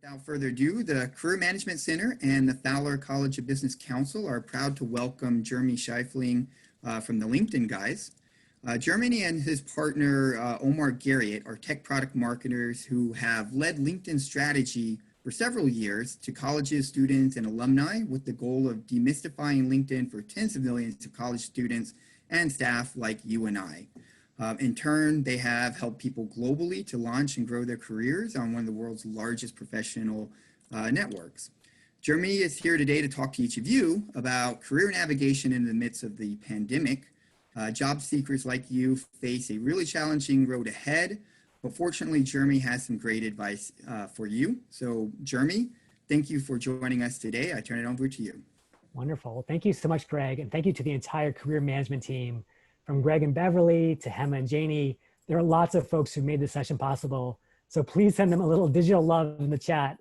Without further ado, the Career Management Center and the Fowler College of Business Council are proud to welcome Jeremy Scheifling from the LinkedIn guys. Jeremy and his partner, Omar Garriott, are tech product marketers who have led LinkedIn strategy for several years to colleges, students, and alumni with the goal of demystifying LinkedIn for tens of millions of college students and staff like you and I. In turn, they have helped people globally to launch and grow their careers on one of the world's largest professional networks. Jeremy is here today to talk to each of you about career navigation in the midst of the pandemic. Job seekers like you face a really challenging road ahead, but fortunately, Jeremy has some great advice for you. So Jeremy, thank you for joining us today. I turn it over to you. Wonderful. Thank you so much, Greg. And thank you to the entire career management team, from Greg and Beverly to Hema and Janie. There are lots of folks who made this session possible. So please send them a little digital love in the chat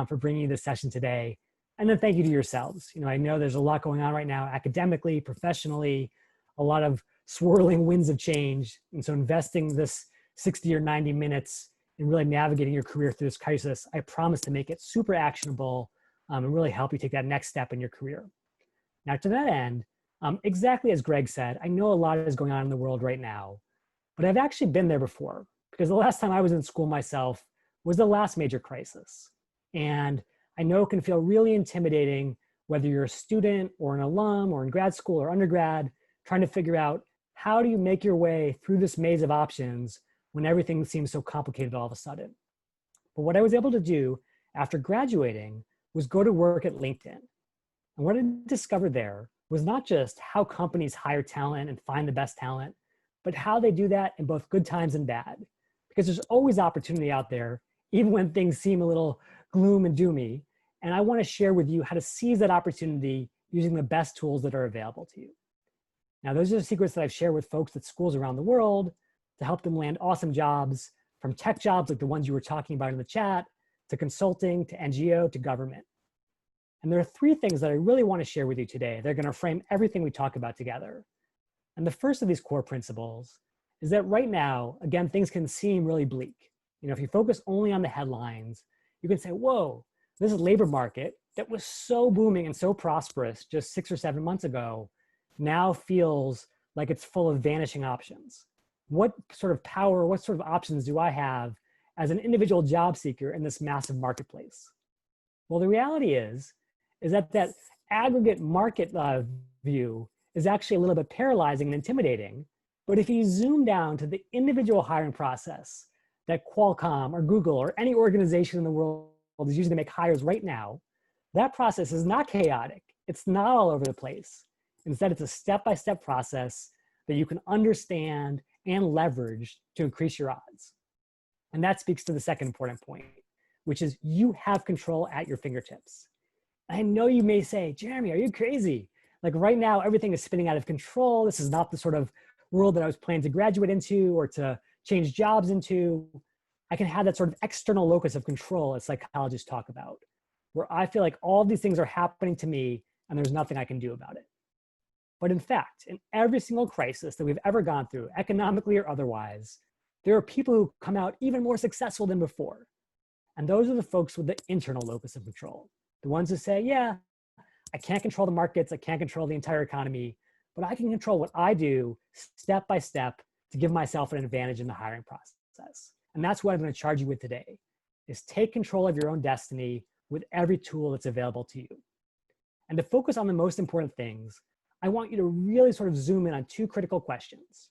for bringing you this session today. And then thank you to yourselves. I know there's a lot going on right now, academically, professionally, a lot of swirling winds of change. And so investing this 60 or 90 minutes in really navigating your career through this crisis, I promise to make it super actionable and really help you take that next step in your career. Now, to that end, exactly as Greg said, I know a lot is going on in the world right now, but I've actually been there before, because the last time I was in school myself was the last major crisis. And I know it can feel really intimidating, whether you're a student or an alum or in grad school or undergrad, trying to figure out how do you make your way through this maze of options when everything seems so complicated all of a sudden. But what I was able to do after graduating was go to work at LinkedIn. And what I discovered there was not just how companies hire talent and find the best talent, but how they do that in both good times and bad. Because there's always opportunity out there, even when things seem a little gloom and doomy. And I want to share with you how to seize that opportunity using the best tools that are available to you. Now, those are the secrets that I've shared with folks at schools around the world to help them land awesome jobs, from tech jobs like the ones you were talking about in the chat, to consulting, to NGO, to government. And there are three things that I really want to share with you today. They're going to frame everything we talk about together. And the first of these core principles is that right now, again, things can seem really bleak. If you focus only on the headlines, you can say, whoa, this labor market that was so booming and so prosperous just 6 or 7 months ago now feels like it's full of vanishing options. What sort of power, what sort of options do I have as an individual job seeker in this massive marketplace? Well, the reality is that aggregate market view is actually a little bit paralyzing and intimidating. But if you zoom down to the individual hiring process that Qualcomm or Google or any organization in the world is using to make hires right now, that process is not chaotic. It's not all over the place. Instead, it's a step-by-step process that you can understand and leverage to increase your odds. And that speaks to the second important point, which is you have control at your fingertips. I know you may say, Jeremy, are you crazy? Like right now, everything is spinning out of control. This is not the sort of world that I was planning to graduate into or to change jobs into. I can have that sort of external locus of control, as psychologists talk about, where I feel like all these things are happening to me and there's nothing I can do about it. But in fact, in every single crisis that we've ever gone through, economically or otherwise, there are people who come out even more successful than before. And those are the folks with the internal locus of control. The ones who say, yeah, I can't control the markets, I can't control the entire economy, but I can control what I do step by step to give myself an advantage in the hiring process. And that's what I'm going to charge you with today, is take control of your own destiny with every tool that's available to you. And to focus on the most important things, I want you to really sort of zoom in on two critical questions.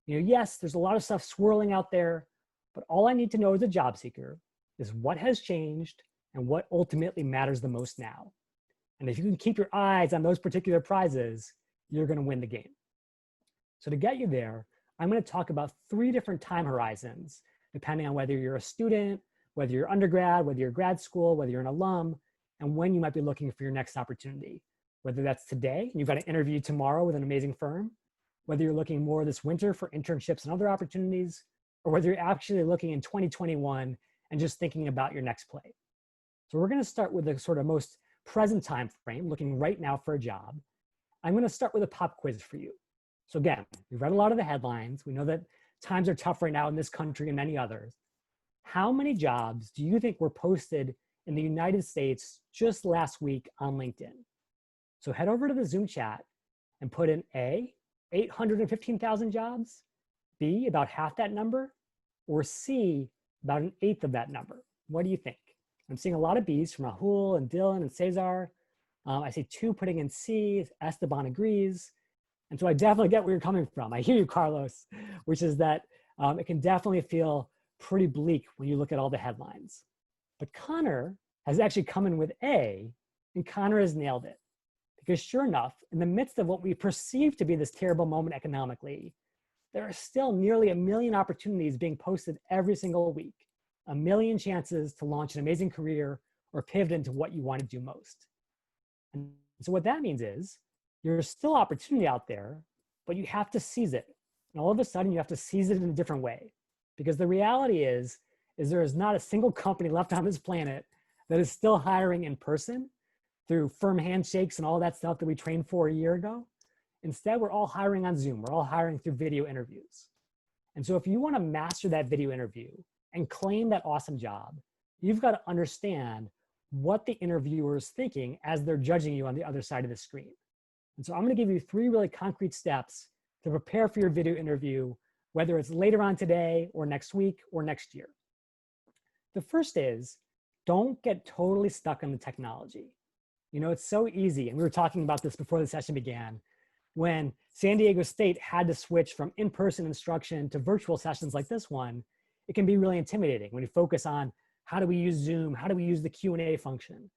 Yes, there's a lot of stuff swirling out there, but all I need to know as a job seeker is what has changed and what ultimately matters the most now. And if you can keep your eyes on those particular prizes, you're going to win the game. So to get you there, I'm going to talk about 3 different time horizons, depending on whether you're a student, whether you're undergrad, whether you're grad school, whether you're an alum, and when you might be looking for your next opportunity. Whether that's today, and you've got an interview tomorrow with an amazing firm, whether you're looking more this winter for internships and other opportunities, or whether you're actually looking in 2021 and just thinking about your next play. So we're going to start with the sort of most present time frame, looking right now for a job. I'm going to start with a pop quiz for you. So again, we've read a lot of the headlines. We know that times are tough right now in this country and many others. How many jobs do you think were posted in the United States just last week on LinkedIn. So head over to the Zoom chat and put in A, 815,000 jobs, B, about half that number, or C, about an eighth of that number. What do you think? I'm seeing a lot of B's from Rahul and Dylan and Cesar. I see 2 putting in C, Esteban agrees. And so I definitely get where you're coming from. I hear you, Carlos, which is that it can definitely feel pretty bleak when you look at all the headlines. But Connor has actually come in with A, and Connor has nailed it. Because sure enough, in the midst of what we perceive to be this terrible moment economically, there are still nearly 1 million opportunities being posted every single week. 1 million chances to launch an amazing career or pivot into what you want to do most. And so what that means is there's still opportunity out there, but you have to seize it. And all of a sudden you have to seize it in a different way. Because the reality is there is not a single company left on this planet that is still hiring in person through firm handshakes and all that stuff that we trained for a year ago. Instead, we're all hiring on Zoom. We're all hiring through video interviews. And so if you want to master that video interview and claim that awesome job, you've got to understand what the interviewer is thinking as they're judging you on the other side of the screen. And so I'm going to give you 3 really concrete steps to prepare for your video interview, whether it's later on today or next week or next year. The first is, don't get totally stuck on the technology. You know, it's so easy, and we were talking about this before the session began, when San Diego State had to switch from in-person instruction to virtual sessions like this one, it can be really intimidating when you focus on how do we use Zoom, how do we use the Q&A function.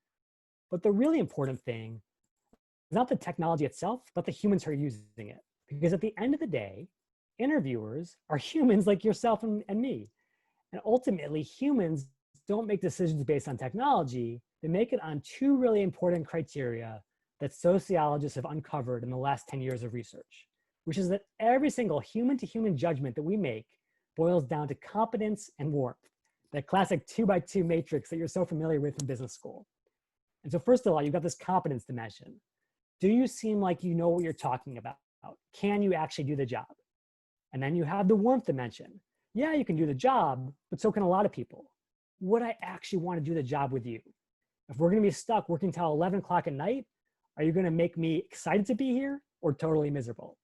But the really important thing is not the technology itself, but the humans who are using it. Because at the end of the day, interviewers are humans like yourself and me. And ultimately, humans don't make decisions based on technology. They make it on 2 really important criteria that sociologists have uncovered in the last 10 years of research, which is that every single human-to-human judgment that we make boils down to competence and warmth, that classic 2x2 matrix that you're so familiar with in business school. And so first of all, you've got this competence dimension. Do you seem like you know what you're talking about? Can you actually do the job? And then you have the warmth dimension. Yeah, you can do the job, but so can a lot of people. Would I actually want to do the job with you? If we're going to be stuck working till 11 o'clock at night, are you going to make me excited to be here or totally miserable?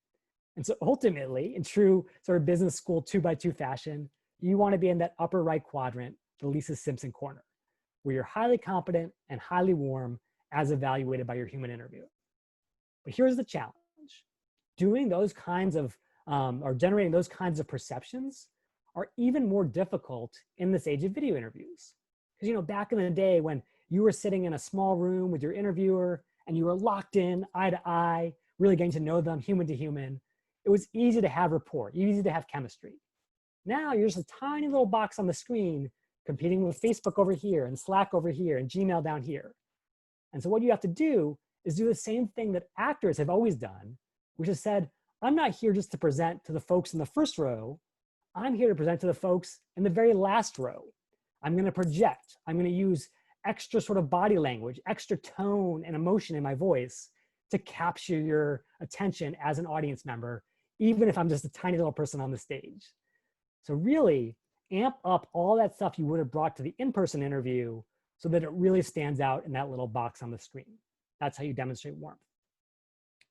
And so ultimately, in true sort of business school 2x2 fashion, you want to be in that upper right quadrant, the Lisa Simpson corner, where you're highly competent and highly warm as evaluated by your human interviewer. But here's the challenge. Doing those kinds of, or generating those kinds of perceptions are even more difficult in this age of video interviews. Because, you know, back in the day when you were sitting in a small room with your interviewer and you were locked in eye to eye, really getting to know them human to human, it was easy to have rapport, easy to have chemistry. Now you're just a tiny little box on the screen competing with Facebook over here and Slack over here and Gmail down here. And so what you have to do is do the same thing that actors have always done, which is said, I'm not here just to present to the folks in the first row. I'm here to present to the folks in the very last row. I'm going to project. I'm going to use extra sort of body language, extra tone and emotion in my voice to capture your attention as an audience member, even if I'm just a tiny little person on the stage. So really amp up all that stuff you would have brought to the in-person interview so that it really stands out in that little box on the screen. That's how you demonstrate warmth.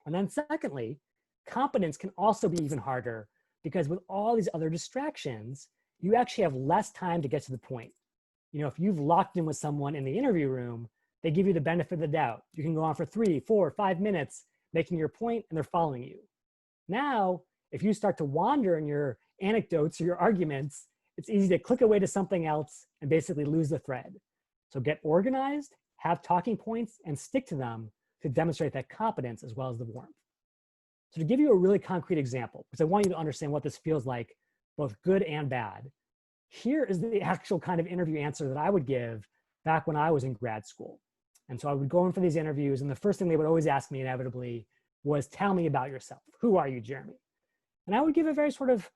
And then secondly, competence can also be even harder because with all these other distractions, you actually have less time to get to the point. You know, if you've locked in with someone in the interview room, they give you the benefit of the doubt. You can go on for 3, 4, 5 minutes making your point and they're following you. Now, if you start to wander in your anecdotes or your arguments, it's easy to click away to something else and basically lose the thread. So get organized, have talking points, and stick to them to demonstrate that competence as well as the warmth. So to give you a really concrete example, because I want you to understand what this feels like, both good and bad, here is the actual kind of interview answer that I would give back when I was in grad school. And so I would go in for these interviews, and the first thing they would always ask me inevitably was, tell me about yourself. Who are you, Jeremy? And I would give a very sort of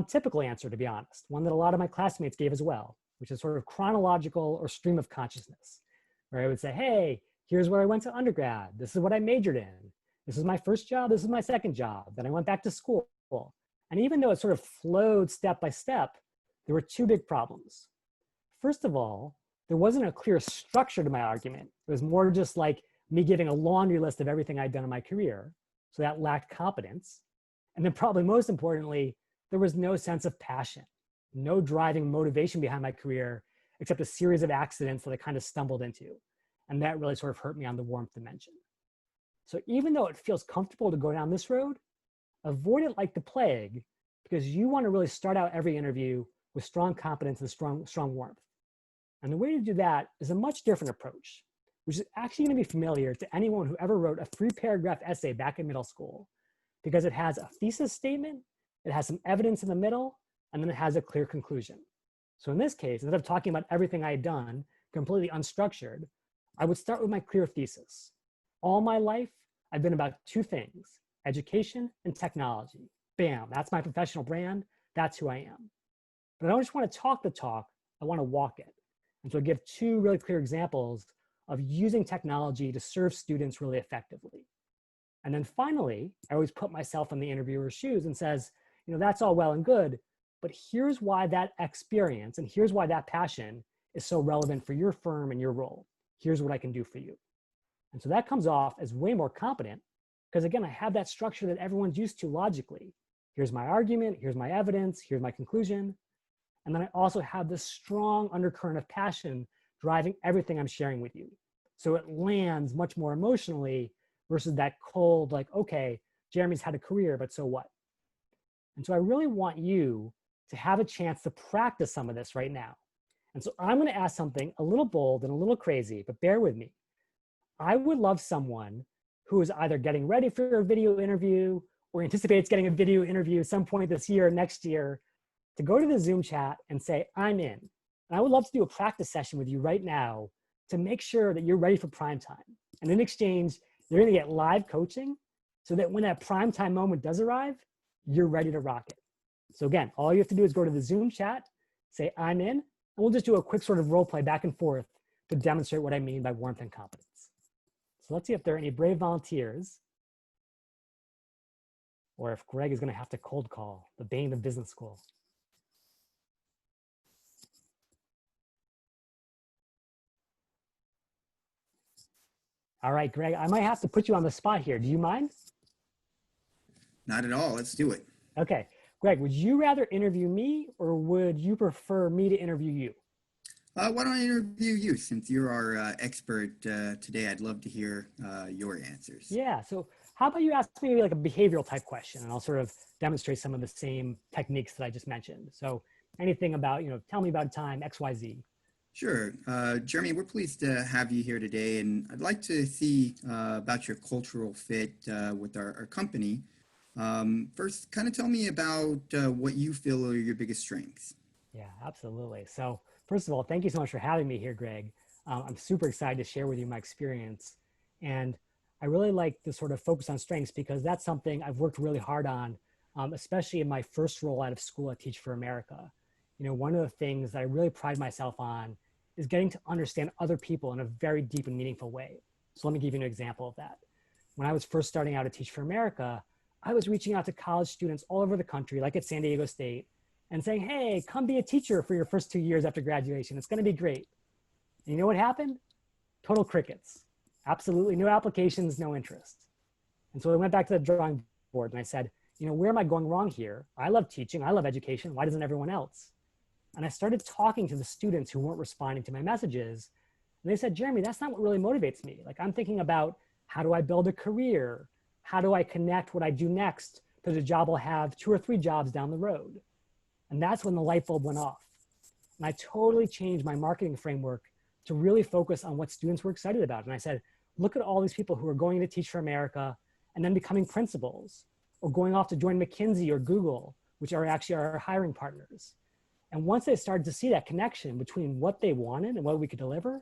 typical answer, to be honest, one that a lot of my classmates gave as well, which is sort of chronological or stream of consciousness, where I would say, hey, here's where I went to undergrad. This is what I majored in. This is my first job. This is my second job. Then I went back to school. And even though it sort of flowed step by step, there were 2 big problems. First of all, there wasn't a clear structure to my argument. It was more just like me giving a laundry list of everything I'd done in my career. So that lacked competence. And then probably most importantly, there was no sense of passion, no driving motivation behind my career, except a series of accidents that I kind of stumbled into. And that really sort of hurt me on the warmth dimension. So even though it feels comfortable to go down this road, avoid it like the plague, because you want to really start out every interview with strong competence and strong warmth. And the way to do that is a much different approach, which is actually going to be familiar to anyone who ever wrote a 3-paragraph essay back in middle school, because it has a thesis statement, it has some evidence in the middle, and then it has a clear conclusion. So in this case, instead of talking about everything I had done, completely unstructured, I would start with my clear thesis. All my life, I've been about 2 things, education and technology. Bam, that's my professional brand. That's who I am. But I don't just want to talk the talk, I want to walk it. And so I give 2 really clear examples of using technology to serve students really effectively. And then finally, I always put myself in the interviewer's shoes and says, that's all well and good, but here's why that experience and here's why that passion is so relevant for your firm and your role. Here's what I can do for you. And so that comes off as way more competent because again, I have that structure that everyone's used to logically. Here's my argument, here's my evidence, here's my conclusion. And then I also have this strong undercurrent of passion driving everything I'm sharing with you. So it lands much more emotionally versus that cold, like, okay, Jeremy's had a career, but so what? And so I really want you to have a chance to practice some of this right now. And so I'm going to ask something a little bold and a little crazy, but bear with me. I would love someone who is either getting ready for a video interview or anticipates getting a video interview some point this year or next year to go to the Zoom chat and say, I'm in. And I would love to do a practice session with you right now to make sure that you're ready for prime time. And in exchange, you're going to get live coaching so that when that prime time moment does arrive, you're ready to rock it. So again, all you have to do is go to the Zoom chat, say I'm in, and we'll just do a quick sort of role play back and forth to demonstrate what I mean by warmth and competence. So let's see if there are any brave volunteers or if Greg is going to have to cold call, the bane of business school. All right, Greg, I might have to put you on the spot here. Do you mind? Not at all. Let's do it. Okay. Greg, would you rather interview me or would you prefer me to interview you? Why don't I interview you since you're our expert today? I'd love to hear your answers. Yeah. So how about you ask me like a behavioral type question and I'll sort of demonstrate some of the same techniques that I just mentioned. So anything about, tell me about a time X, Y, Z. Sure. Jeremy, we're pleased to have you here today, and I'd like to see about your cultural fit with our company. First, kind of tell me about what you feel are your biggest strengths. Yeah, absolutely. So first of all, thank you so much for having me here, Greg. I'm super excited to share with you my experience. And I really like to sort of focus on strengths because that's something I've worked really hard on, especially in my first role out of school at Teach for America. One of the things that I really pride myself on is getting to understand other people in a very deep and meaningful way. So let me give you an example of that. When I was first starting out at Teach for America, I was reaching out to college students all over the country, like at San Diego State, and saying, hey, come be a teacher for your first 2 years after graduation. It's going to be great. And you know what happened? Total crickets. Absolutely no applications, no interest. And so I went back to the drawing board and I said, where am I going wrong here? I love teaching. I love education. Why doesn't everyone else? And I started talking to the students who weren't responding to my messages. And they said, Jeremy, that's not what really motivates me. Like I'm thinking about how do I build a career? How do I connect what I do next to the job I'll have 2 or 3 jobs down the road? And that's when the light bulb went off. And I totally changed my marketing framework to really focus on what students were excited about. And I said, look at all these people who are going to Teach for America and then becoming principals or going off to join McKinsey or Google, which are actually our hiring partners. And once they started to see that connection between what they wanted and what we could deliver,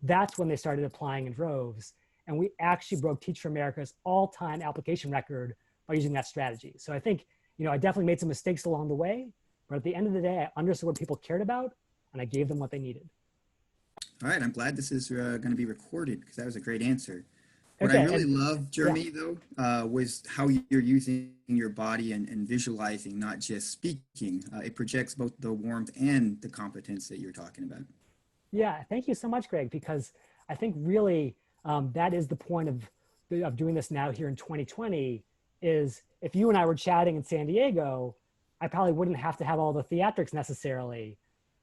that's when they started applying in droves. And we actually broke Teach for America's all-time application record by using that strategy. So I think, I definitely made some mistakes along the way, but at the end of the day, I understood what people cared about and I gave them what they needed. All right. I'm glad this is going to be recorded because that was a great answer. What I really loved, Jeremy, though, was how you're using your body and visualizing, not just speaking. It projects both the warmth and the competence that you're talking about. Yeah, thank you so much, Greg, because I think really that is the point of doing this now here in 2020 is if you and I were chatting in San Diego, I probably wouldn't have to have all the theatrics necessarily,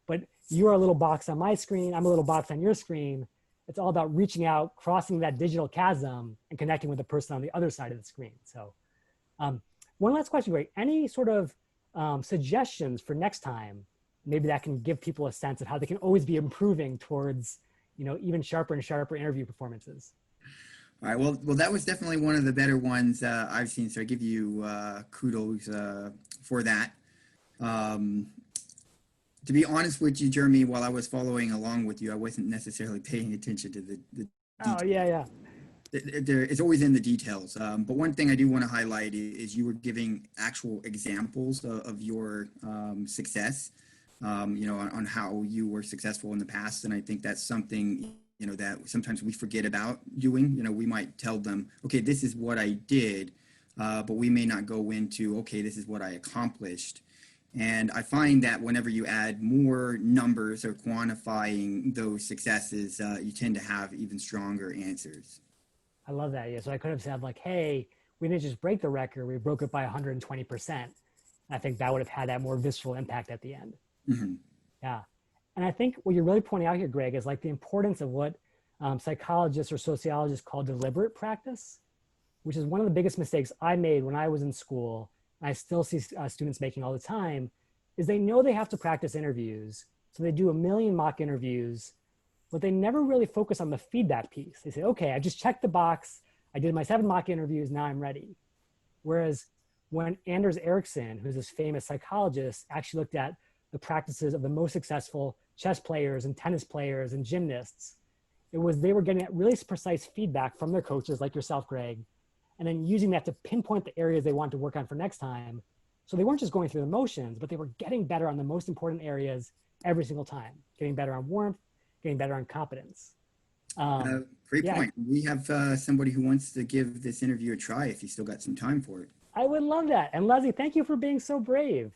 but you're a little box on my screen, I'm a little box on your screen. It's all about reaching out, crossing that digital chasm and connecting with the person on the other side of the screen. So um, one last question, Greg, any sort of suggestions for next time maybe that can give people a sense of how they can always be improving towards, even sharper and sharper interview performances. All right. Well, that was definitely one of the better ones I've seen. So I give you kudos for that. Um, to be honest with you, Jeremy, while I was following along with you, I wasn't necessarily paying attention to the Oh, details. yeah, yeah. It's always in the details. But one thing I do want to highlight is you were giving actual examples of your success, on how you were successful in the past. And I think that's something, that sometimes we forget about doing. We might tell them, okay, this is what I did, but we may not go into, okay, this is what I accomplished. And I find that whenever you add more numbers or quantifying those successes, you tend to have even stronger answers. I love that. Yeah. So I could have said, like, hey, we didn't just break the record, we broke it by 120%. I think that would have had that more visceral impact at the end. Mhm. Yeah. And I think what you're really pointing out here, Greg, is like the importance of what psychologists or sociologists call deliberate practice, which is one of the biggest mistakes I made when I was in school. And I still see students making all the time, is they know they have to practice interviews. So they do a million mock interviews, but they never really focus on the feedback piece. They say, okay, I just checked the box. I did my 7 mock interviews. Now I'm ready. Whereas when Anders Ericsson, who's this famous psychologist, actually looked at the practices of the most successful chess players and tennis players and gymnasts, it was they were getting really precise feedback from their coaches like yourself, Greg, and then using that to pinpoint the areas they want to work on for next time. So they weren't just going through the motions, but they were getting better on the most important areas every single time, getting better on warmth, getting better on competence. Uh, Um, Great yeah, point. We have somebody who wants to give this interview a try if you still got some time for it. I would love that. And Leslie, thank you for being so brave.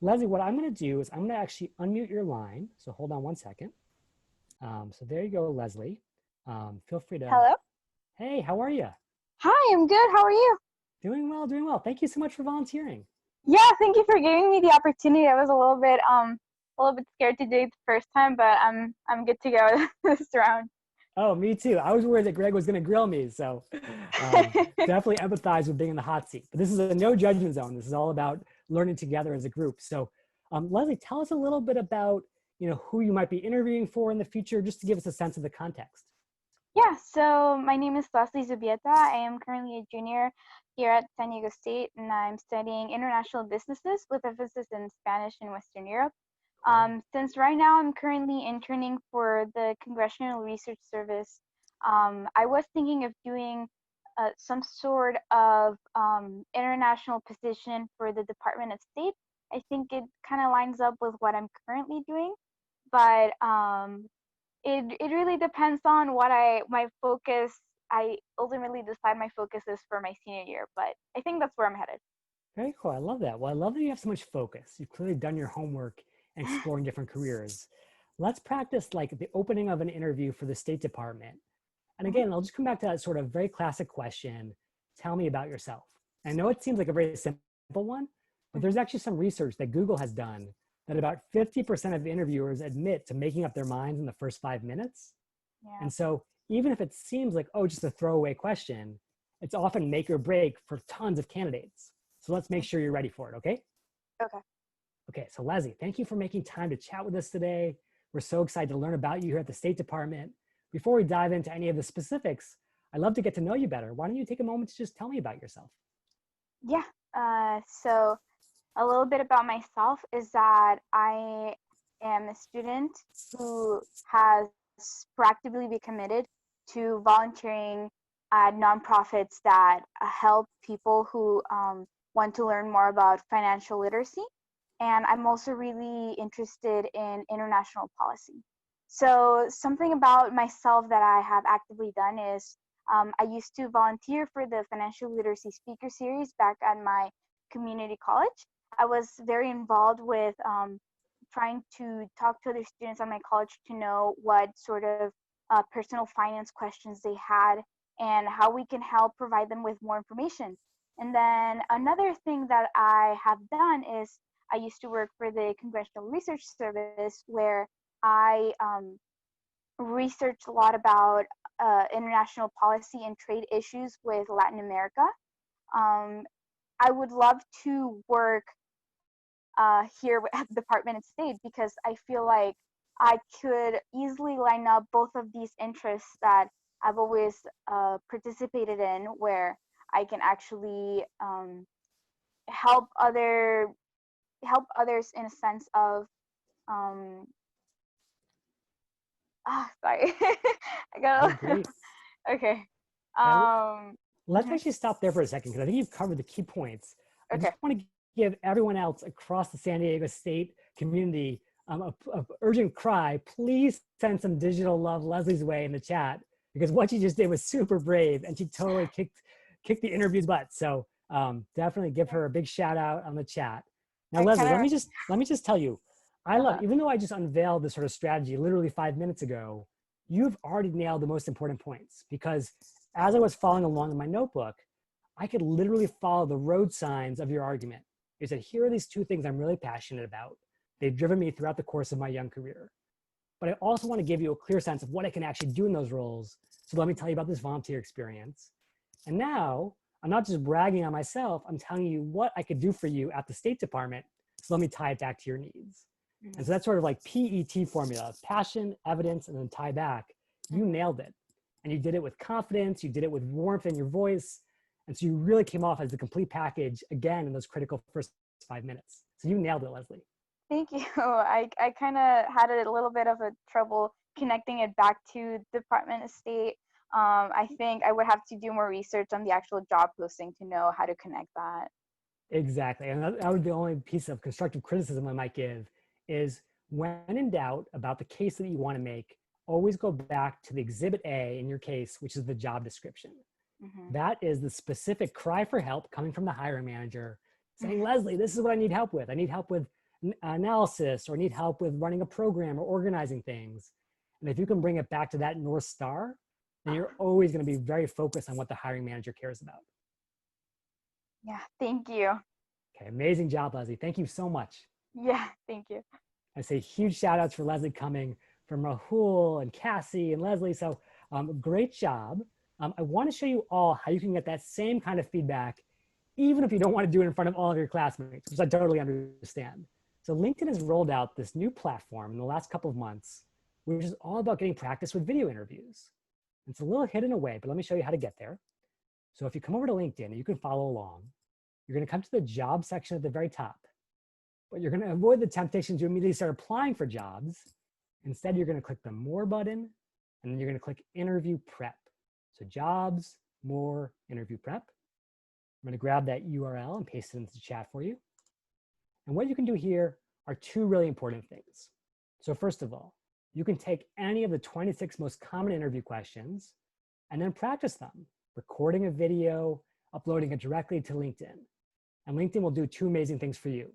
Leslie, what I'm going to do is I'm going to actually unmute your line. So hold on one second. So there you go, Leslie. Feel free to. Hello. Hey, how are you? Hi, I'm good. How are you? Doing well, doing well. Thank you so much for volunteering. Yeah, thank you for giving me the opportunity. I was a little bit scared to do it the first time, but I'm good to go this round. Oh, me too. I was worried that Greg was going to grill me. So definitely empathize with being in the hot seat. But this is a no judgment zone. This is all about learning together as a group. So Leslie, tell us a little bit about, who you might be interviewing for in the future, just to give us a sense of the context. Yeah, so my name is Leslie Zubieta. I am currently a junior here at San Diego State, and I'm studying international businesses with emphasis in Spanish and Western Europe. Since right now I'm currently interning for the Congressional Research Service, I was thinking of doing some sort of international position for the Department of State. I think it kind of lines up with what I'm currently doing, but it really depends on what my focus. I ultimately decide my focus is for my senior year, but I think that's where I'm headed. Very cool. I love that. Well, I love that you have so much focus. You've clearly done your homework and exploring different careers. Let's practice like the opening of an interview for the State Department. And Mhm. again, I'll just come back to that sort of very classic question. Tell me about yourself. I know it seems like a very simple one, but there's actually some research that Google has done that about 50% of interviewers admit to making up their minds in the first 5 minutes. Yeah. And so even if it seems like, oh, just a throwaway question, it's often make or break for tons of candidates. So let's make sure you're ready for it, okay? Okay. Okay, so Leslie, thank you for making time to chat with us today. We're so excited to learn about you here at the State Department. Before we dive into any of the specifics, I'd love to get to know you better. Why don't you take a moment to just tell me about yourself? Yeah. So a little bit about myself is that I am a student who has proactively been committed to volunteering at nonprofits that help people who want to learn more about financial literacy. And I'm also really interested in international policy. So, something about myself that I have actively done is I used to volunteer for the Financial Literacy Speaker Series back at my community college. I was very involved with trying to talk to other students at my college to know what sort of personal finance questions they had and how we can help provide them with more information. And then another thing that I have done is I used to work for the Congressional Research Service, where I researched a lot about international policy and trade issues with Latin America. I would love to work here at the Department of State because I feel like I could easily line up both of these interests that I've always participated in, where I can actually help others in a sense of sorry. I Oh, got great. okay. Yeah, let's Mhm, actually stop there for a second because I think you've covered the key points. I just okay. want to give everyone else across the San Diego State community a urgent cry. Please send some digital love Leslie's way in the chat because what she just did was super brave and she totally kicked the interview's butt. So definitely give her a big shout out on the chat. Now, I Leslie, kind of let me just tell you, I love, uh-huh. even though I just unveiled this sort of strategy literally 5 minutes ago, you've already nailed the most important points because as I was following along in my notebook, I could literally follow the road signs of your argument. You said, here are these two things I'm really passionate about. They've driven me throughout the course of my young career. But I also want to give you a clear sense of what I can actually do in those roles. So let me tell you about this volunteer experience. And now I'm not just bragging on myself, I'm telling you what I could do for you at the State Department. So let me tie it back to your needs. And so that's sort of like PET formula, passion, evidence, and then tie back. You nailed it. And you did it with confidence, you did it with warmth in your voice. And so you really came off as the complete package again in those critical first 5 minutes. So you nailed it, Leslie. Thank you. I kind of had a little bit of a trouble connecting it back to Department of State. I think I would have to do more research on the actual job posting to know how to connect that. Exactly. And that would be the only piece of constructive criticism I might give is when in doubt about the case that you want to make, always go back to the exhibit A in your case, which is the job description. Hmm. That is the specific cry for help coming from the hiring manager saying, Leslie, this is what I need help with. I need help with analysis or need help with running a program or organizing things. And if you can bring it back to that North Star, then you're always going to be very focused on what the hiring manager cares about. Yeah, thank you. Okay, amazing job, Leslie. Thank you so much. Yeah, thank you. I say huge shout outs for Leslie coming from Rahul and Cassie and Leslie. So great job. I want to show you all how you can get that same kind of feedback, even if you don't want to do it in front of all of your classmates, which I totally understand. So LinkedIn has rolled out this new platform in the last couple of months, which is all about getting practice with video interviews. It's a little hidden away, but let me show you how to get there. So if you come over to LinkedIn and you can follow along, you're going to come to the job section at the very top, but you're going to avoid the temptation to immediately start applying for jobs. Instead, you're going to click the More button, and then you're going to click Interview Prep. So jobs, more, interview prep. I'm going to grab that URL and paste it into the chat for you. And what you can do here are two really important things. So first of all, you can take any of the 26 most common interview questions and then practice them, recording a video, uploading it directly to LinkedIn. And LinkedIn will do two amazing things for you.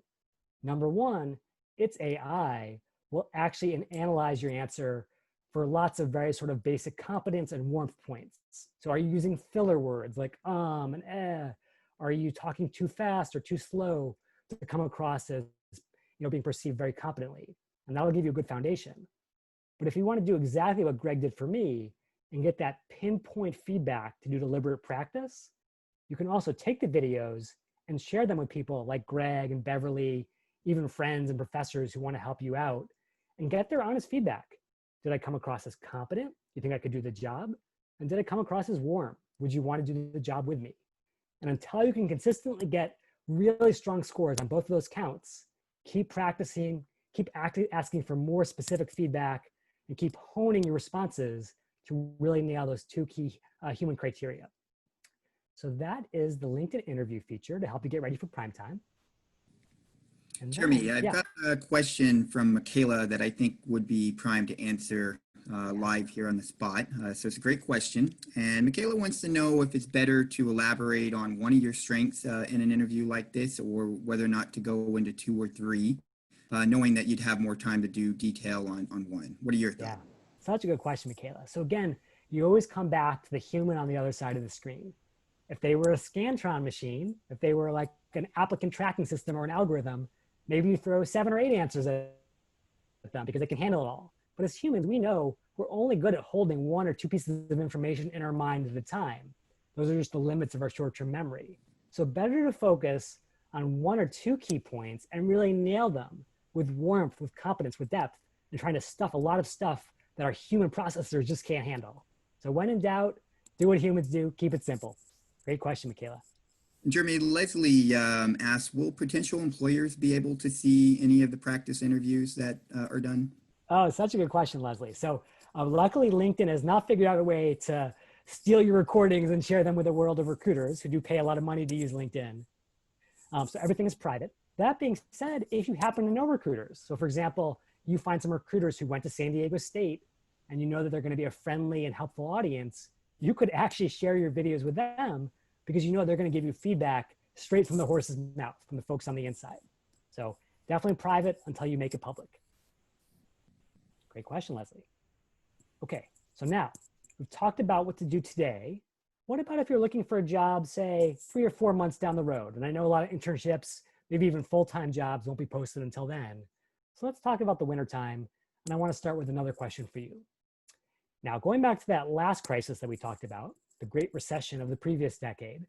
Number one, its AI will actually analyze your answer for lots of very sort of basic competence and warmth points. So are you using filler words like and eh? Are you talking too fast or too slow to come across as being perceived very competently? And that'll give you a good foundation. But if you want to do exactly what Greg did for me and get that pinpoint feedback to do deliberate practice, you can also take the videos and share them with people like Greg and Beverly, even friends and professors who want to help you out, and get their honest feedback. Did I come across as competent? You think I could do the job? And did I come across as warm? Would you want to do the job with me? And until you can consistently get really strong scores on both of those counts, keep practicing, keep asking for more specific feedback, and keep honing your responses to really nail those two key human criteria. So that is the LinkedIn interview feature to help you get ready for prime time. And Jeremy, then, I've yeah. got a question from Michaela that I think would be primed to answer live here on the spot. So it's a great question. And Michaela wants to know if it's better to elaborate on one of your strengths in an interview like this, or whether or not to go into two or three. knowing that you'd have more time to do detail on one? What are your Yeah, thoughts? such a good question, Michaela. So again, you always come back to the human on the other side of the screen. If they were a Scantron machine, if they were like an applicant tracking system or an algorithm, maybe you throw 7 or 8 answers at them because they can handle it all. But as humans, we know we're only good at holding 1 or 2 pieces of information in our mind at a time. Those are just the limits of our short-term memory. So better to focus on 1 or 2 key points and really nail them with warmth, with competence, with depth, and trying to stuff a lot of stuff that our human processors just can't handle. So when in doubt, do what humans do, keep it simple. Great question, Michaela. Jeremy, Leslie asks, will potential employers be able to see any of the practice interviews that are done? Oh, such a good question, Leslie. So luckily, LinkedIn has not figured out a way to steal your recordings and share them with the world of recruiters who do pay a lot of money to use LinkedIn. So everything is private. That being said, if you happen to know recruiters, so for example, you find some recruiters who went to San Diego State and you know that they're going to be a friendly and helpful audience, you could actually share your videos with them because you know they're going to give you feedback straight from the horse's mouth, from the folks on the inside. So definitely private until you make it public. Great question, Leslie. Okay, so now we've talked about what to do today. What about if you're looking for a job, say 3 or 4 months down the road? And I know a lot of internships, maybe even full-time jobs won't be posted until then. So let's talk about the wintertime. And I want to start with another question for you. Now, going back to that last crisis that we talked about, the Great Recession of the previous decade,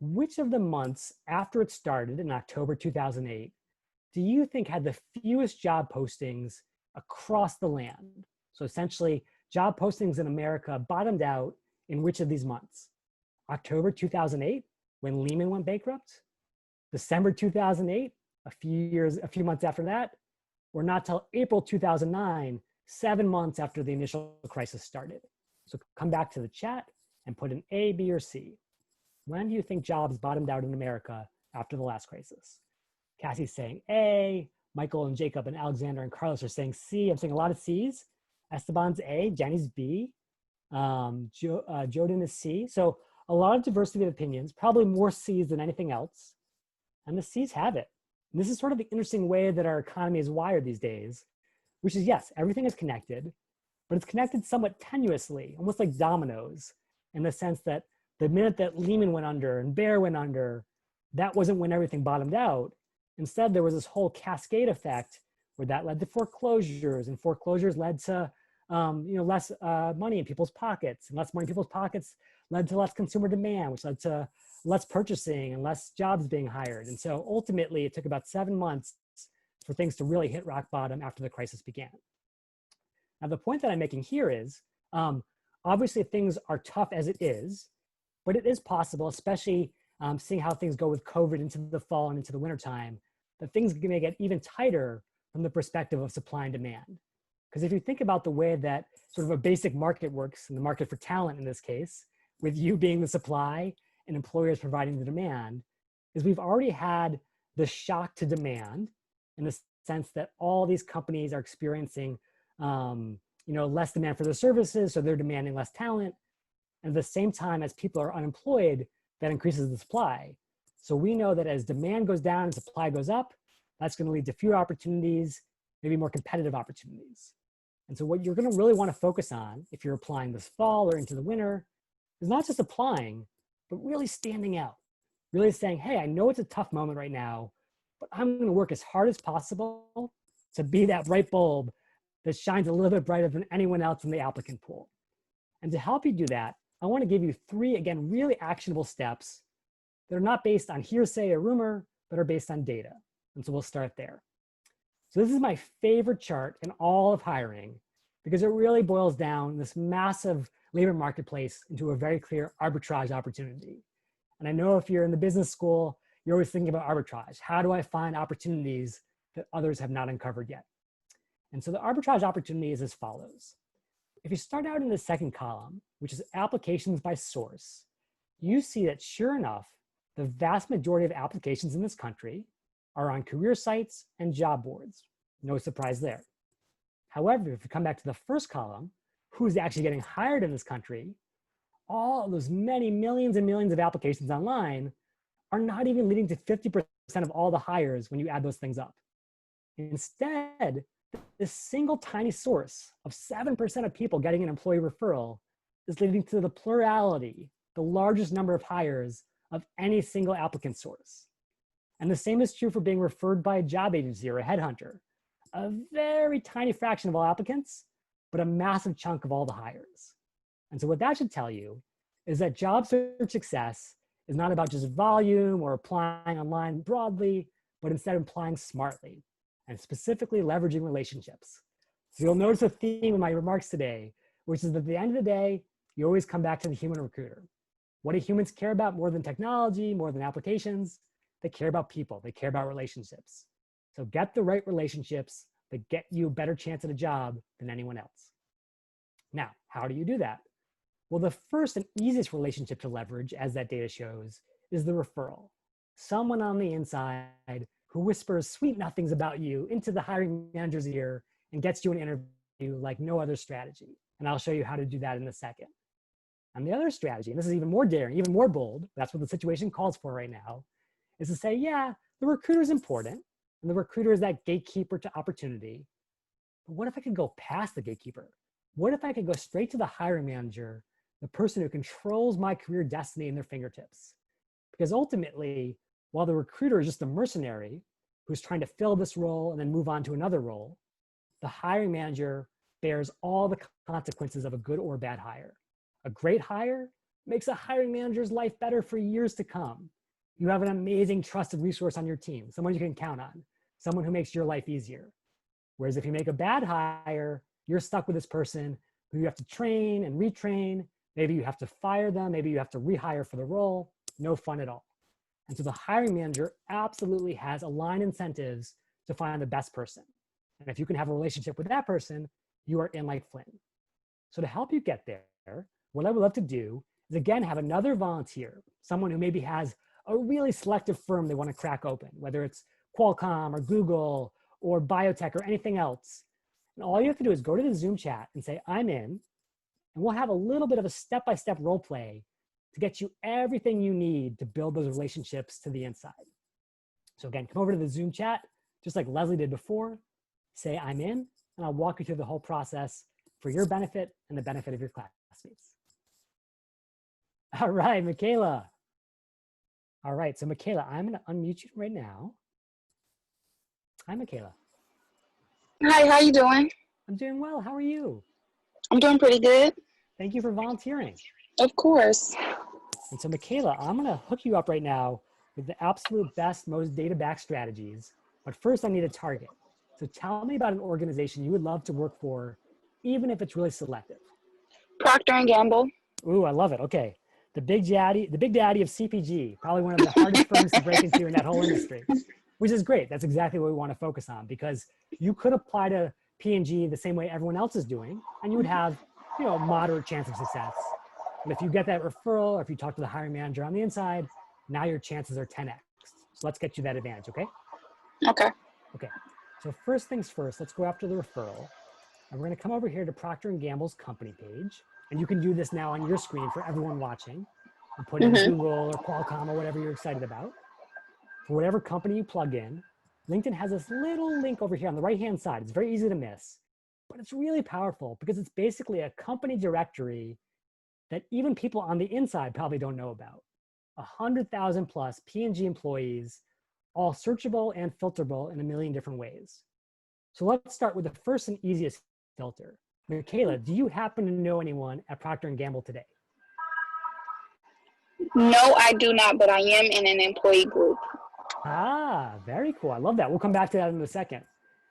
which of the months after it started in October 2008 do you think had the fewest job postings across the land? So essentially, job postings in America bottomed out in which of these months? October 2008, when Lehman went bankrupt? December 2008, a few months after that? Or not till April 2009, 7 months after the initial crisis started? So come back to the chat and put an A, B, or C. When do you think jobs bottomed out in America after the last crisis? Cassie's saying A, Michael and Jacob and Alexander and Carlos are saying C. I'm seeing a lot of C's. Esteban's A, Jenny's B, Jordan is C. So a lot of diversity of opinions, probably more C's than anything else. And the C's have it. And this is sort of the interesting way that our economy is wired these days, which is yes, everything is connected, but it's connected somewhat tenuously, almost like dominoes, in the sense that the minute that Lehman went under and Bear went under, that wasn't when everything bottomed out. Instead, there was this whole cascade effect where that led to foreclosures, and foreclosures led to less money in people's pockets, and less money in people's pockets led to less consumer demand, which led to less purchasing and less jobs being hired. And so ultimately, it took about 7 months for things to really hit rock bottom after the crisis began. Now, the point that I'm making here is, obviously things are tough as it is, but it is possible, especially seeing how things go with COVID into the fall and into the wintertime, that things may get even tighter from the perspective of supply and demand. Because if you think about the way that sort of a basic market works, and the market for talent in this case, with you being the supply and employers providing the demand, is we've already had the shock to demand in the sense that all these companies are experiencing less demand for their services, so they're demanding less talent. And at the same time, as people are unemployed, that increases the supply. So we know that as demand goes down and supply goes up, that's going to lead to fewer opportunities, maybe more competitive opportunities. And so what you're going to really want to focus on if you're applying this fall or into the winter is not just applying, but really standing out, really saying, hey, I know it's a tough moment right now, but I'm going to work as hard as possible to be that bright bulb that shines a little bit brighter than anyone else in the applicant pool. And to help you do that, I want to give you 3, again, really actionable steps that are not based on hearsay or rumor, but are based on data. And so we'll start there. So this is my favorite chart in all of hiring because it really boils down this massive labor marketplace into a very clear arbitrage opportunity. And I know if you're in the business school, you're always thinking about arbitrage. How do I find opportunities that others have not uncovered yet? And so the arbitrage opportunity is as follows. If you start out in the second column, which is applications by source, you see that sure enough, the vast majority of applications in this country are on career sites and job boards. No surprise there. However, if you come back to the first column, who's actually getting hired in this country, all of those many millions and millions of applications online are not even leading to 50% of all the hires when you add those things up. Instead, this single tiny source of 7% of people getting an employee referral is leading to the plurality, the largest number of hires of any single applicant source. And the same is true for being referred by a job agency or a headhunter. A very tiny fraction of all applicants, but a massive chunk of all the hires. And so what that should tell you is that job search success is not about just volume or applying online broadly, but instead applying smartly and specifically leveraging relationships. So you'll notice a theme in my remarks today, which is that at the end of the day, you always come back to the human recruiter. What do humans care about more than technology, more than applications? They care about people, they care about relationships. So get the right relationships that get you a better chance at a job than anyone else. Now, how do you do that? Well, the first and easiest relationship to leverage, as that data shows, is the referral. Someone on the inside who whispers sweet nothings about you into the hiring manager's ear and gets you an interview like no other strategy. And I'll show you how to do that in a second. And the other strategy, and this is even more daring, even more bold, that's what the situation calls for right now, is to say, yeah, the recruiter is important, and the recruiter is that gatekeeper to opportunity. But what if I could go past the gatekeeper? What if I could go straight to the hiring manager, the person who controls my career destiny in their fingertips? Because ultimately, while the recruiter is just a mercenary who's trying to fill this role and then move on to another role, the hiring manager bears all the consequences of a good or bad hire. A great hire makes a hiring manager's life better for years to come. You have an amazing trusted resource on your team, someone you can count on, someone who makes your life easier. Whereas if you make a bad hire, you're stuck with this person who you have to train and retrain. Maybe you have to fire them. Maybe you have to rehire for the role. No fun at all. And so the hiring manager absolutely has aligned incentives to find the best person. And if you can have a relationship with that person, you are in like Flynn. So to help you get there, what I would love to do is again have another volunteer, someone who maybe has a really selective firm they want to crack open, whether it's Qualcomm or Google or biotech or anything else. And all you have to do is go to the Zoom chat and say, I'm in, and we'll have a little bit of a step-by-step role play to get you everything you need to build those relationships to the inside. So again, come over to the Zoom chat, just like Leslie did before, say I'm in, and I'll walk you through the whole process for your benefit and the benefit of your classmates. All right, Michaela. All right, so Michaela, I'm gonna unmute you right now. Hi, Michaela. Hi, how you doing? I'm doing well, how are you? I'm doing pretty good. Thank you for volunteering. Of course. And so Michaela, I'm gonna hook you up right now with the absolute best, most data-backed strategies. But first I need a target. So tell me about an organization you would love to work for, even if it's really selective. Procter & Gamble. Ooh, I love it, okay. The big daddy of CPG, probably one of the hardest firms to break into in that whole industry, which is great. That's exactly what we want to focus on, because you could apply to P&G the same way everyone else is doing, and you would have, a moderate chance of success. But if you get that referral, or if you talk to the hiring manager on the inside, now your chances are 10x. So let's get you that advantage, okay? Okay. Okay, so first things first, let's go after the referral. And we're gonna come over here to Procter & Gamble's company page. And you can do this now on your screen for everyone watching. And put in Google or Qualcomm or whatever you're excited about. For whatever company you plug in, LinkedIn has this little link over here on the right-hand side. It's very easy to miss, but it's really powerful because it's basically a company directory that even people on the inside probably don't know about. 100,000 plus P&G employees, all searchable and filterable in a million different ways. So let's start with the first and easiest filter. Michaela, do you happen to know anyone at Procter & Gamble today? No, I do not, but I am in an employee group. Ah, very cool. I love that. We'll come back to that in a second.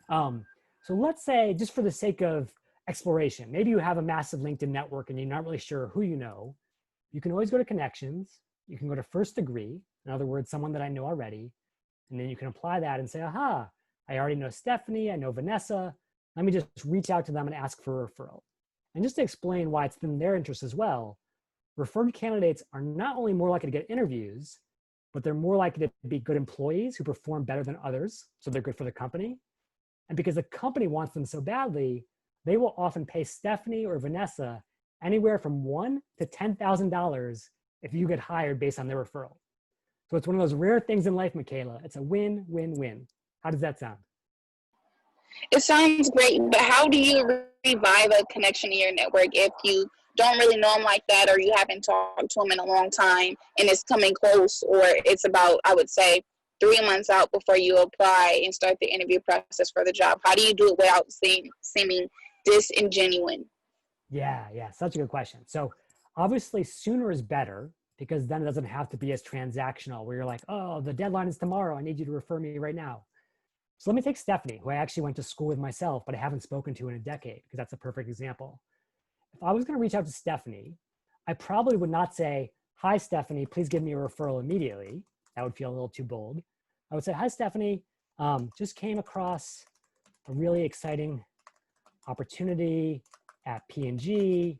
So let's say, just for the sake of exploration, maybe you have a massive LinkedIn network and you're not really sure who you know. You can always go to connections. You can go to first degree, in other words, someone that I know already. And then you can apply that and say, aha, I already know Stephanie, I know Vanessa. Let me just reach out to them and ask for a referral. And just to explain why it's in their interest as well, referred candidates are not only more likely to get interviews, but they're more likely to be good employees who perform better than others, so they're good for the company. And because the company wants them so badly, they will often pay Stephanie or Vanessa anywhere from $1,000 to $10,000 if you get hired based on their referral. So it's one of those rare things in life, Michaela. It's a win-win-win. How does that sound? It sounds great, but how do you revive a connection in your network if you don't really know them like that, or you haven't talked to them in a long time and it's coming close, or it's about, I would say, 3 months out before you apply and start the interview process for the job? How do you do it without seeming disingenuine? Yeah, such a good question. So obviously sooner is better because then it doesn't have to be as transactional where you're like, oh, the deadline is tomorrow. I need you to refer me right now. So let me take Stephanie, who I actually went to school with myself, but I haven't spoken to in a decade because that's a perfect example. If I was going to reach out to Stephanie, I probably would not say, hi, Stephanie, please give me a referral immediately. That would feel a little too bold. I would say, hi, Stephanie, just came across a really exciting opportunity at P&G.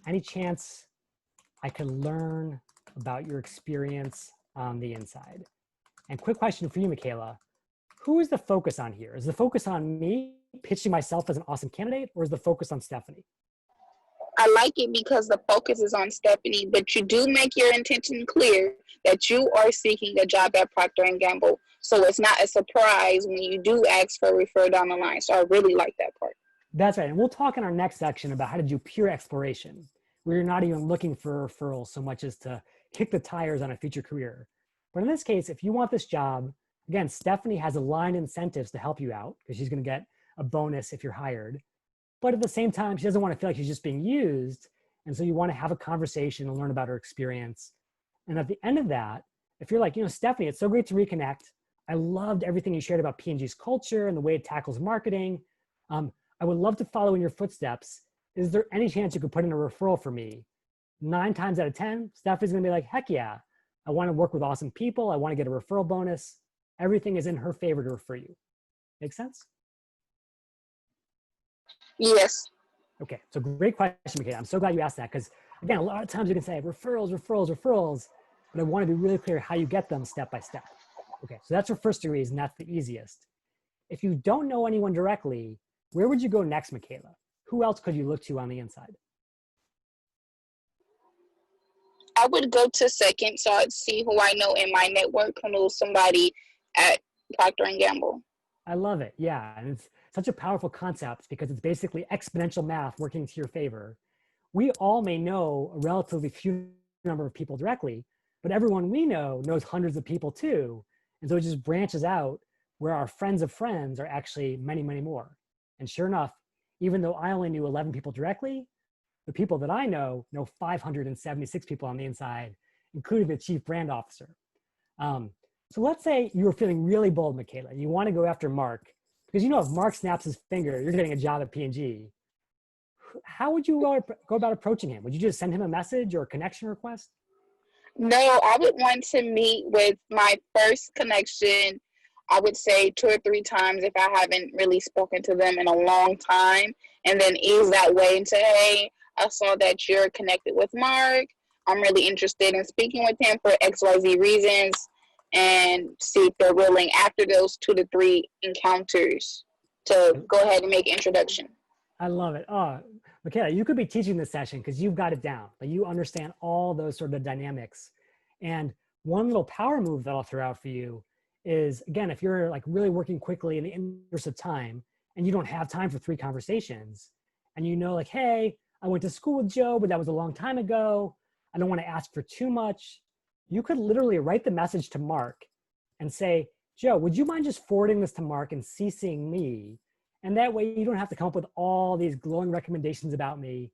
Any chance I could learn about your experience on the inside? And quick question for you, Michaela. Who is the focus on here? Is the focus on me pitching myself as an awesome candidate, or is the focus on Stephanie? I like it because the focus is on Stephanie, but you do make your intention clear that you are seeking a job at Procter & Gamble. So it's not a surprise when you do ask for a referral down the line. So I really like that part. That's right. And we'll talk in our next section about how to do pure exploration, where you're not even looking for referrals so much as to kick the tires on a future career. But in this case, if you want this job, again, Stephanie has aligned incentives to help you out because she's going to get a bonus if you're hired. But at the same time, she doesn't want to feel like she's just being used. And so you want to have a conversation and learn about her experience. And at the end of that, if you're like, Stephanie, it's so great to reconnect. I loved everything you shared about P&G's culture and the way it tackles marketing. I would love to follow in your footsteps. Is there any chance you could put in a referral for me? 9 times out of 10, Stephanie's going to be like, heck yeah. I want to work with awesome people. I want to get a referral bonus. Everything is in her favor to refer you. Make sense? Yes. Okay, so great question, Michaela. I'm so glad you asked that because, again, a lot of times you can say referrals, but I want to be really clear how you get them step by step. Okay, so that's your first degree, and that's the easiest. If you don't know anyone directly, where would you go next, Michaela? Who else could you look to on the inside? I would go to second, so I'd see who I know in my network who knows somebody at Procter & Gamble. I love it. Yeah, and it's such a powerful concept because it's basically exponential math working to your favor. We all may know a relatively few number of people directly, but everyone we know knows hundreds of people too. And so it just branches out where our friends of friends are actually many, many more. And sure enough, even though I only knew 11 people directly, the people that I know 576 people on the inside, including the chief brand officer. So let's say you were feeling really bold, Michaela. You want to go after Mark because if Mark snaps his finger, you're getting a job at P&G. How would you go about approaching him? Would you just send him a message or a connection request? No, I would want to meet with my first connection, I would say 2 or 3 times if I haven't really spoken to them in a long time, and then ease that way into, hey, I saw that you're connected with Mark. I'm really interested in speaking with him for XYZ reasons, and see if they're willing after those 2 to 3 encounters to go ahead and make an introduction. I love it. Oh, Michaela, you could be teaching this session because you've got it down. Like you understand all those sort of dynamics. And one little power move that I'll throw out for you is, again, if you're like really working quickly in the interest of time and you don't have time for 3 conversations and like, hey, I went to school with Joe, but that was a long time ago. I don't want to ask for too much. You could literally write the message to Mark and say, Joe, would you mind just forwarding this to Mark and CCing me? And that way you don't have to come up with all these glowing recommendations about me.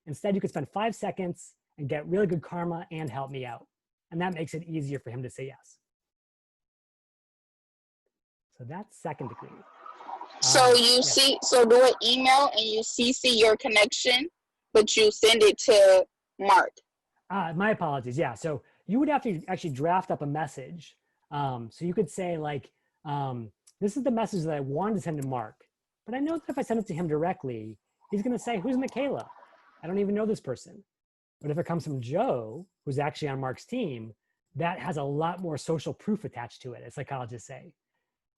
Instead, you could spend 5 seconds and get really good karma and help me out. And that makes it easier for him to say yes. So that's second degree. So so do an email and you CC your connection, but you send it to Mark. My apologies. Yeah. So you would have to actually draft up a message. So you could say like, this is the message that I wanted to send to Mark, but I know that if I send it to him directly, he's going to say, who's Michaela? I don't even know this person. But if it comes from Joe, who's actually on Mark's team, that has a lot more social proof attached to it, as psychologists say.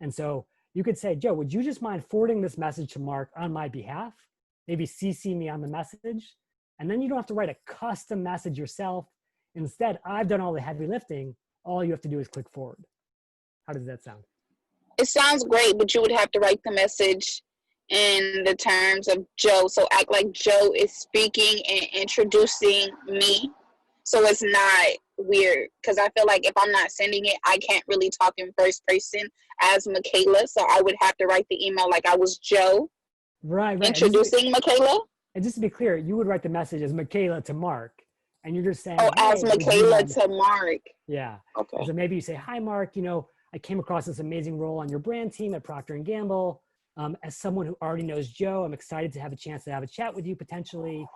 And so you could say, Joe, would you just mind forwarding this message to Mark on my behalf? Maybe CC me on the message. And then you don't have to write a custom message yourself. Instead, I've done all the heavy lifting. All you have to do is click forward. How does that sound? It sounds great, but you would have to write the message in the terms of Joe. So act like Joe is speaking and introducing me. So it's not weird. Because I feel like if I'm not sending it, I can't really talk in first person as Michaela. So I would have to write the email like I was Joe Right, right. introducing Michaela. And just to be clear, you would write the message as Michaela to Mark, and you're just saying, Oh, hey, as would you Michaela mind- to Mark. Yeah. Okay. So maybe you say, hi, Mark, I came across this amazing role on your brand team at Procter & Gamble. As someone who already knows Joe, I'm excited to have a chance to have a chat with you potentially.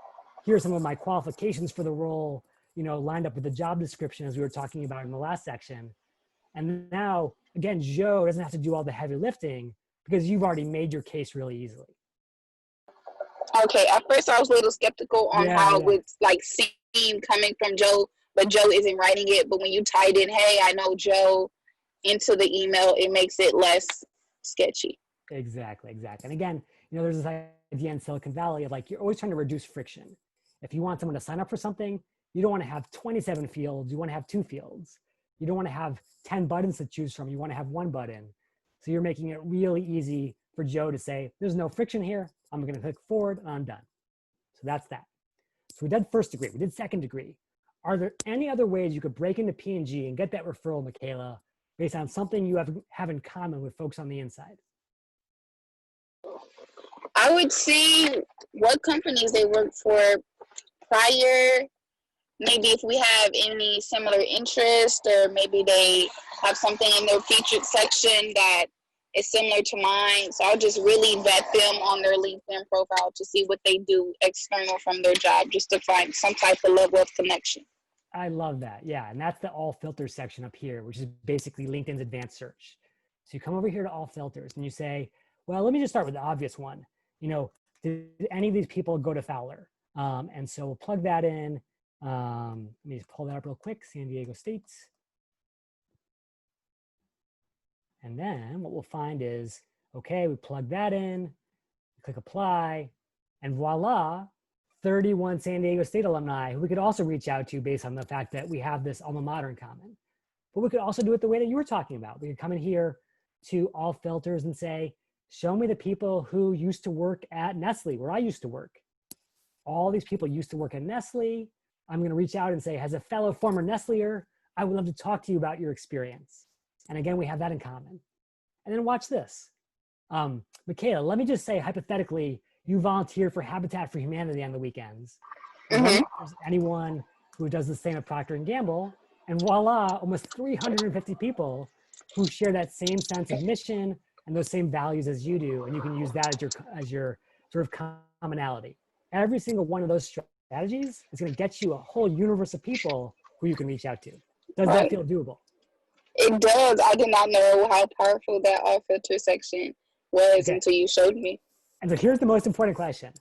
Here are some of my qualifications for the role, lined up with the job description as we were talking about in the last section. And now, again, Joe doesn't have to do all the heavy lifting because you've already made your case really easily. Okay, at first I was a little skeptical on how it would like seem coming from Joe, but Joe isn't writing it. But when you tied in, hey, I know Joe, into the email, it makes it less sketchy. Exactly. And again, there's this idea in Silicon Valley of like, you're always trying to reduce friction. If you want someone to sign up for something, you don't want to have 27 fields, you want to have 2 fields. You don't want to have 10 buttons to choose from, you want to have 1 button. So you're making it really easy for Joe to say, there's no friction here, I'm going to click forward and I'm done. So that's that. So we did first degree, we did second degree. Are there any other ways you could break into P&G and get that referral, Michaela, based on something you have in common with folks on the inside? I would see what companies they work for prior, maybe if we have any similar interest, or maybe they have something in their featured section that is similar to mine. So I'll just really vet them on their LinkedIn profile to see what they do external from their job, just to find some type of level of connection. I love that. Yeah. And that's the all filters section up here, which is basically LinkedIn's advanced search. So you come over here to all filters and you say, well, let me just start with the obvious one. Did any of these people go to Fowler? And so we'll plug that in. Let me just pull that up real quick, San Diego State. And then what we'll find is, okay, we plug that in, click apply, and voila, 31 San Diego State alumni who we could also reach out to based on the fact that we have this alma mater in common. But we could also do it the way that you were talking about. We could come in here to all filters and say, show me the people who used to work at Nestle, where I used to work. All these people used to work at Nestle. I'm going to reach out and say, as a fellow former Nestleer, I would love to talk to you about your experience. And again, we have that in common. And then watch this. Michaela, let me just say, hypothetically, you volunteer for Habitat for Humanity on the weekends. Mm-hmm. There's anyone who does the same at Procter & Gamble, and voila, almost 350 people who share that same sense of mission and those same values as you do, and you can use that as your sort of commonality. Every single one of those strategies is going to get you a whole universe of people who you can reach out to. Does that feel doable? It does. I did not know how powerful that all filter section was until you showed me. And so here's the most important question.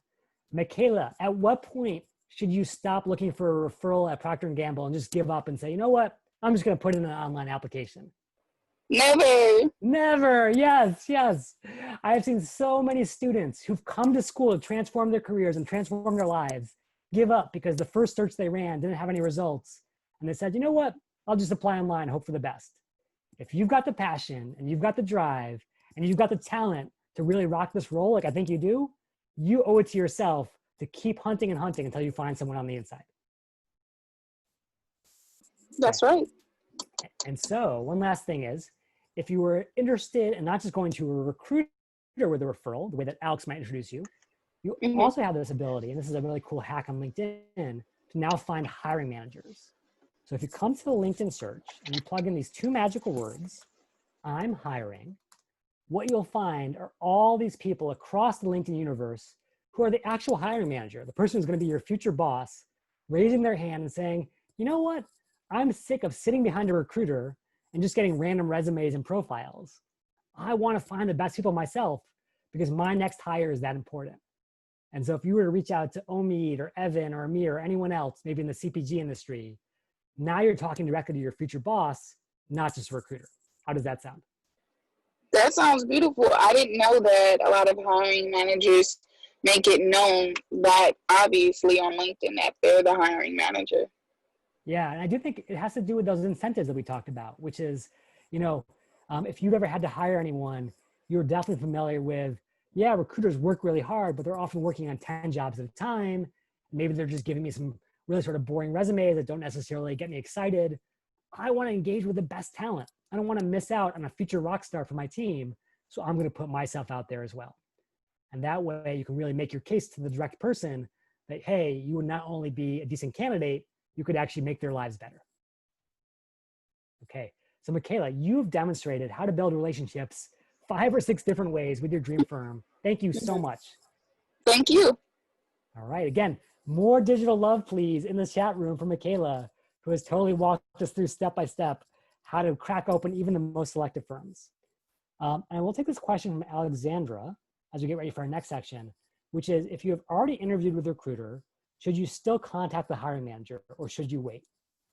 Michaela, at what point should you stop looking for a referral at Procter & Gamble and just give up and say, you know what, I'm just going to put in an online application? Never. Yes. I have seen so many students who've come to school to transform their careers and transform their lives give up because the first search they ran didn't have any results. And they said, you know what, I'll just apply online, hope for the best. If you've got the passion and you've got the drive and you've got the talent to really rock this role, like I think you do, you owe it to yourself to keep hunting and hunting until you find someone on the inside. That's right. And so one last thing is, if you were interested in not just going to a recruiter with a referral, the way that Alex might introduce you, you also have this ability, and this is a really cool hack on LinkedIn, to now find hiring managers. So if you come to the LinkedIn search and you plug in these 2 magical words, I'm hiring, what you'll find are all these people across the LinkedIn universe who are the actual hiring manager, the person who's going to be your future boss, raising their hand and saying, you know what, I'm sick of sitting behind a recruiter and just getting random resumes and profiles. I want to find the best people myself because my next hire is that important. And so if you were to reach out to Omid or Evan or Amir or anyone else, maybe in the CPG industry, now you're talking directly to your future boss, not just a recruiter. How does that sound? That sounds beautiful. I didn't know that a lot of hiring managers make it known that obviously on LinkedIn that they're the hiring manager. Yeah, and I do think it has to do with those incentives that we talked about, which is, If you've ever had to hire anyone, you're definitely familiar with, yeah, recruiters work really hard, but they're often working on 10 jobs at a time. Maybe they're just giving me some really sort of boring resumes that don't necessarily get me excited. I want to engage with the best talent. I don't want to miss out on a future rock star for my team. So I'm going to put myself out there as well. And that way you can really make your case to the direct person that, hey, you would not only be a decent candidate, you could actually make their lives better. Okay, so Michaela, you've demonstrated how to build relationships 5 or 6 different ways with your dream firm. Thank you so much. Thank you. All right, again, more digital love, please, in the chat room for Michaela, who has totally walked us through step-by-step how to crack open even the most selective firms. And we'll take this question from Alexandra as we get ready for our next section, which is, if you have already interviewed with a recruiter, should you still contact the hiring manager or should you wait?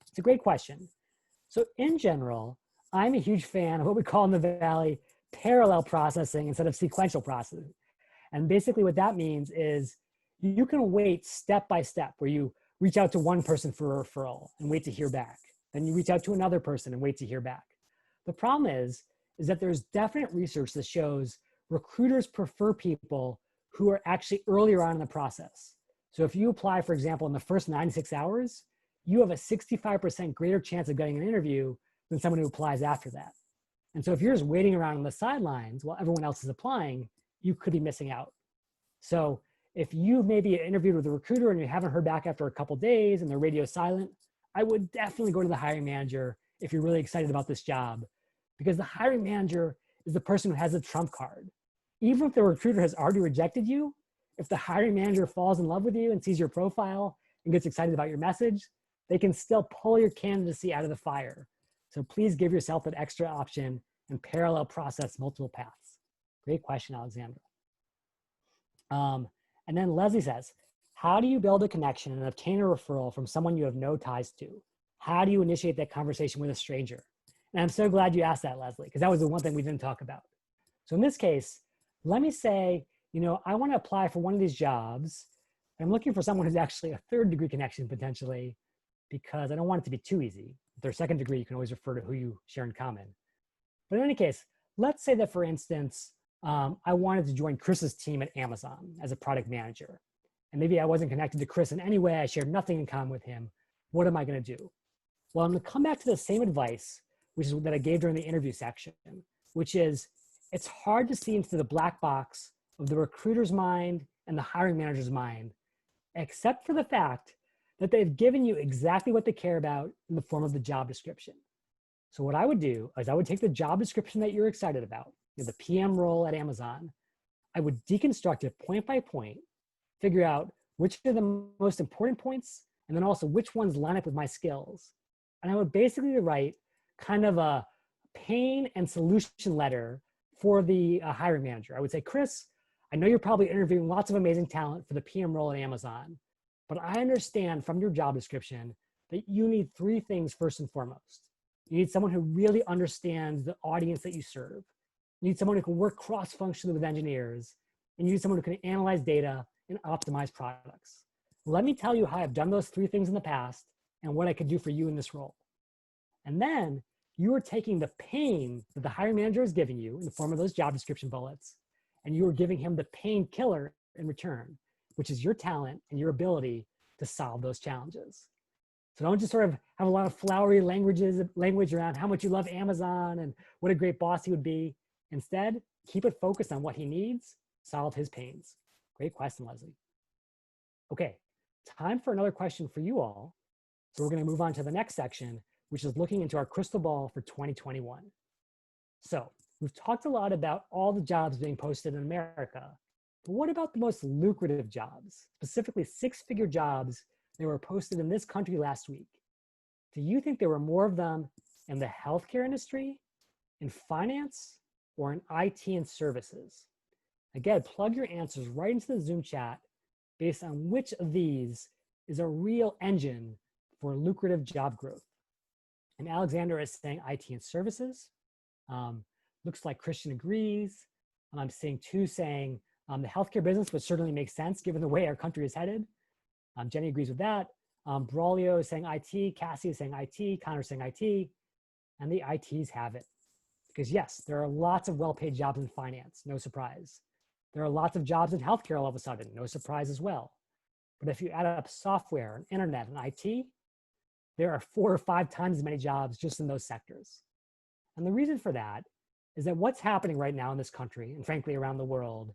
It's a great question. So in general, I'm a huge fan of what we call in the Valley parallel processing instead of sequential processing. And basically what that means is you can wait step by step, where you reach out to one person for a referral and wait to hear back. Then you reach out to another person and wait to hear back. The problem is that there's definite research that shows recruiters prefer people who are actually earlier on in the process. So if you apply, for example, in the first 96 hours, you have a 65% greater chance of getting an interview than someone who applies after that. And so if you're just waiting around on the sidelines while everyone else is applying, you could be missing out. So if you maybe interviewed with a recruiter and you haven't heard back after a couple days and the radio's silent, I would definitely go to the hiring manager if you're really excited about this job, because the hiring manager is the person who has the trump card. Even if the recruiter has already rejected you, if the hiring manager falls in love with you and sees your profile and gets excited about your message, they can still pull your candidacy out of the fire. So please give yourself that extra option and parallel process multiple paths. Great question, Alexandra. And then Leslie says, how do you build a connection and obtain a referral from someone you have no ties to? How do you initiate that conversation with a stranger? And I'm so glad you asked that, Leslie, because that was the one thing we didn't talk about. So in this case, let me say, I want to apply for one of these jobs. I'm looking for someone who's actually a 3rd degree connection potentially, because I don't want it to be too easy. If they're 2nd degree, you can always refer to who you share in common. But in any case, let's say that, for instance, I wanted to join Chris's team at Amazon as a product manager. And maybe I wasn't connected to Chris in any way. I shared nothing in common with him. What am I going to do? Well, I'm going to come back to the same advice, which is that I gave during the interview section, which is it's hard to see into the black box of the recruiter's mind and the hiring manager's mind, except for the fact that they've given you exactly what they care about in the form of the job description. So what I would do is I would take the job description that you're excited about, the PM role at Amazon. I would deconstruct it point by point, figure out which are the most important points, and then also which ones line up with my skills. And I would basically write kind of a pain and solution letter for the hiring manager. I would say, Chris, I know you're probably interviewing lots of amazing talent for the PM role at Amazon, but I understand from your job description that you need 3 things first and foremost. You need someone who really understands the audience that you serve. You need someone who can work cross-functionally with engineers, and you need someone who can analyze data and optimize products. Let me tell you how I've done those 3 things in the past and what I could do for you in this role. And then you are taking the pain that the hiring manager is giving you in the form of those job description bullets, and you are giving him the painkiller in return, which is your talent and your ability to solve those challenges. So don't just sort of have a lot of flowery language around how much you love Amazon and what a great boss he would be. Instead, keep it focused on what he needs, solve his pains. Great question, Leslie. Okay, time for another question for you all. So we're going to move on to the next section, which is looking into our crystal ball for 2021. So we've talked a lot about all the jobs being posted in America, but what about the most lucrative jobs, specifically 6-figure jobs that were posted in this country last week? Do you think there were more of them in the healthcare industry, in finance, or in IT and services? Again, plug your answers right into the Zoom chat based on which of these is a real engine for lucrative job growth. And Alexander is saying IT and services. Looks like Christian agrees. I'm seeing 2 saying the healthcare business would certainly make sense given the way our country is headed. Jenny agrees with that. Braulio is saying IT, Cassie is saying IT, Connor is saying IT, and the ITs have it. Because yes, there are lots of well-paid jobs in finance, no surprise. There are lots of jobs in healthcare all of a sudden, no surprise as well. But if you add up software and internet and IT, there are 4 or 5 times as many jobs just in those sectors. And the reason for that is that what's happening right now in this country, and frankly around the world,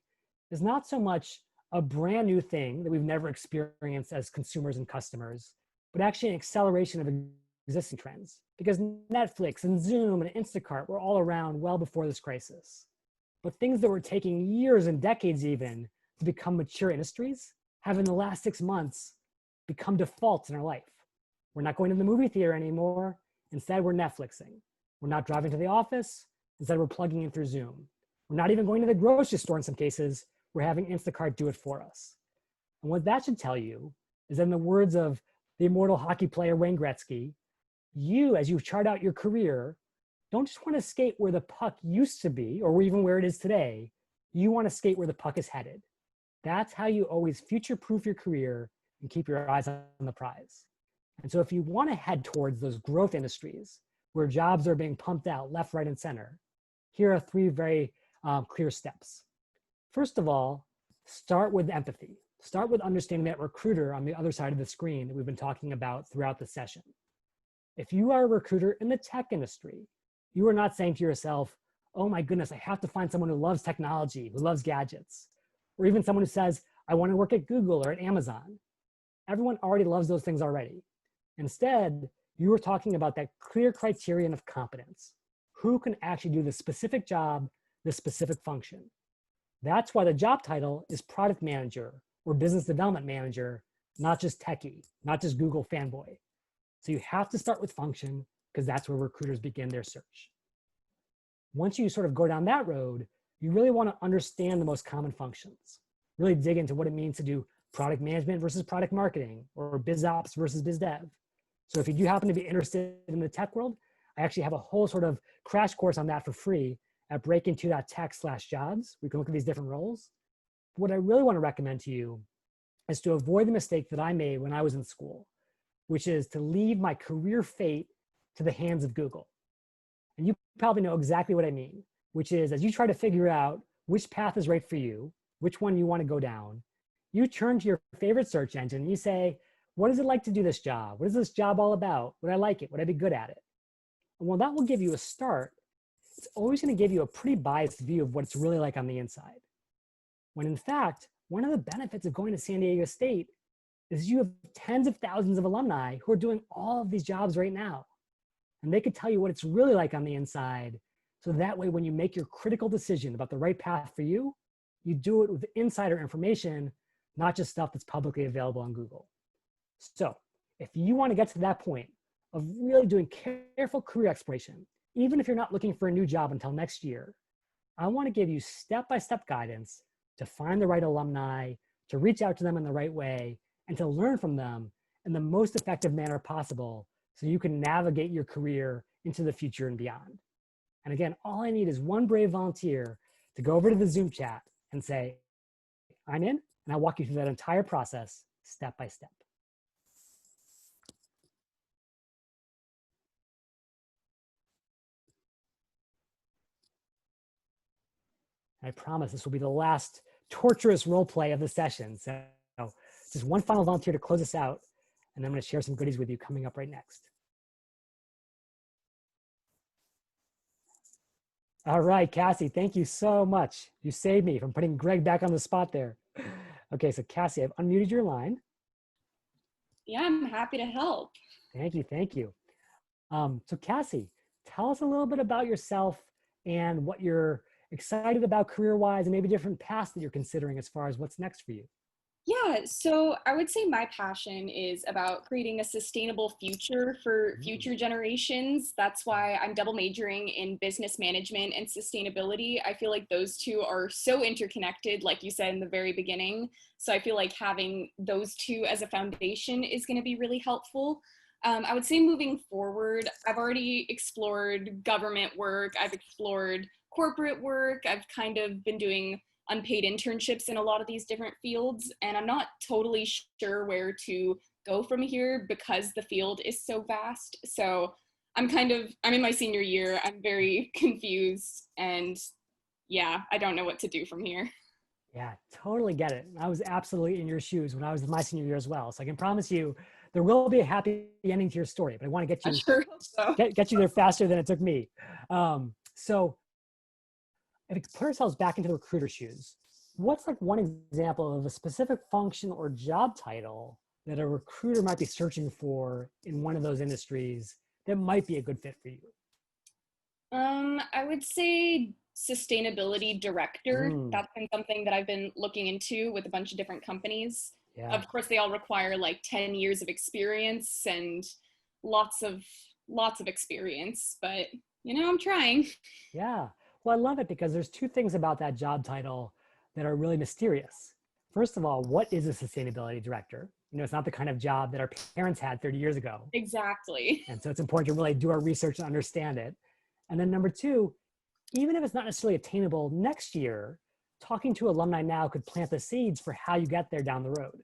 is not so much a brand new thing that we've never experienced as consumers and customers, but actually an acceleration of existing trends. Because Netflix and Zoom and Instacart were all around well before this crisis. But things that were taking years and decades even to become mature industries have in the last 6 months become defaults in our life. We're not going to the movie theater anymore. Instead, we're Netflixing. We're not driving to the office. Instead, we're plugging in through Zoom. We're not even going to the grocery store in some cases. We're having Instacart do it for us. And what that should tell you is, in the words of the immortal hockey player Wayne Gretzky, you, as you chart out your career, don't just want to skate where the puck used to be or even where it is today. You want to skate where the puck is headed. That's how you always future-proof your career and keep your eyes on the prize. And so if you want to head towards those growth industries where jobs are being pumped out left, right, and center, here are 3 very clear steps. First of all, start with empathy. Start with understanding that recruiter on the other side of the screen that we've been talking about throughout the session. If you are a recruiter in the tech industry, you are not saying to yourself, oh my goodness, I have to find someone who loves technology, who loves gadgets, or even someone who says, I want to work at Google or at Amazon. Everyone already loves those things already. Instead, you are talking about that clear criterion of competence. Who can actually do the specific job, the specific function? That's why the job title is product manager or business development manager, not just techie, not just Google fanboy. So you have to start with function because that's where recruiters begin their search. Once you sort of go down that road, you really want to understand the most common functions. Really dig into what it means to do product management versus product marketing, or biz ops versus biz dev. So if you do happen to be interested in the tech world, I actually have a whole sort of crash course on that for free at breakinto.tech/jobs. We can look at these different roles. What I really want to recommend to you is to avoid the mistake that I made when I was in school, which is to leave my career fate to the hands of Google. And you probably know exactly what I mean, which is as you try to figure out which path is right for you, which one you want to go down, you turn to your favorite search engine and you say, what is it like to do this job? What is this job all about? Would I like it? Would I be good at it? And while that will give you a start, it's always going to give you a pretty biased view of what it's really like on the inside. When in fact, one of the benefits of going to San Diego State is you have tens of thousands of alumni who are doing all of these jobs right now. And they could tell you what it's really like on the inside. So that way, when you make your critical decision about the right path for you, you do it with insider information, not just stuff that's publicly available on Google. So if you want to get to that point of really doing careful career exploration, even if you're not looking for a new job until next year, I want to give you step-by-step guidance to find the right alumni, to reach out to them in the right way, and to learn from them in the most effective manner possible so you can navigate your career into the future and beyond. And again, all I need is one brave volunteer to go over to the Zoom chat and say, I'm in, and I'll walk you through that entire process step by step. I promise this will be the last torturous role play of the session. So just one final volunteer to close us out, and I'm going to share some goodies with you coming up right next. All right, Cassie, thank you so much. You saved me from putting Greg back on the spot there. Okay, so Cassie, I've unmuted your line. Yeah, I'm happy to help. Thank you, thank you. So Cassie, tell us a little bit about yourself and what you're excited about career-wise and maybe different paths that you're considering as far as what's next for you. Yeah, so I would say my passion is about creating a sustainable future for future generations. That's why I'm double majoring in business management and sustainability. I feel like those two are so interconnected, like you said in the very beginning. So I feel like having those two as a foundation is going to be really helpful. I would say moving forward, I've already explored government work. I've explored corporate work. I've kind of been doing unpaid internships in a lot of these different fields, and I'm not totally sure where to go from here because the field is so vast. So I'm in my senior year. I'm very confused, and yeah, I don't know what to do from here. Yeah, totally get it. I was absolutely in your shoes when I was in my senior year as well. So I can promise you there will be a happy ending to your story, but I want to get I you sure hope so. get you there faster than it took me. So if we put ourselves back into the recruiter shoes, what's like one example of a specific function or job title that a recruiter might be searching for in one of those industries that might be a good fit for you? I would say sustainability director. Mm, That's been something that I've been looking into with a bunch of different companies. yeah. Of course, they all require like 10 years of experience and lots of lots of experience, but I'm trying. Yeah. Well, I love it because there's two things about that job title that are really mysterious. First of all, what is a sustainability director? It's not the kind of job that our parents had 30 years ago. Exactly. And so it's important to really do our research and understand it. And then number two, even if it's not necessarily attainable next year, talking to alumni now could plant the seeds for how you get there down the road.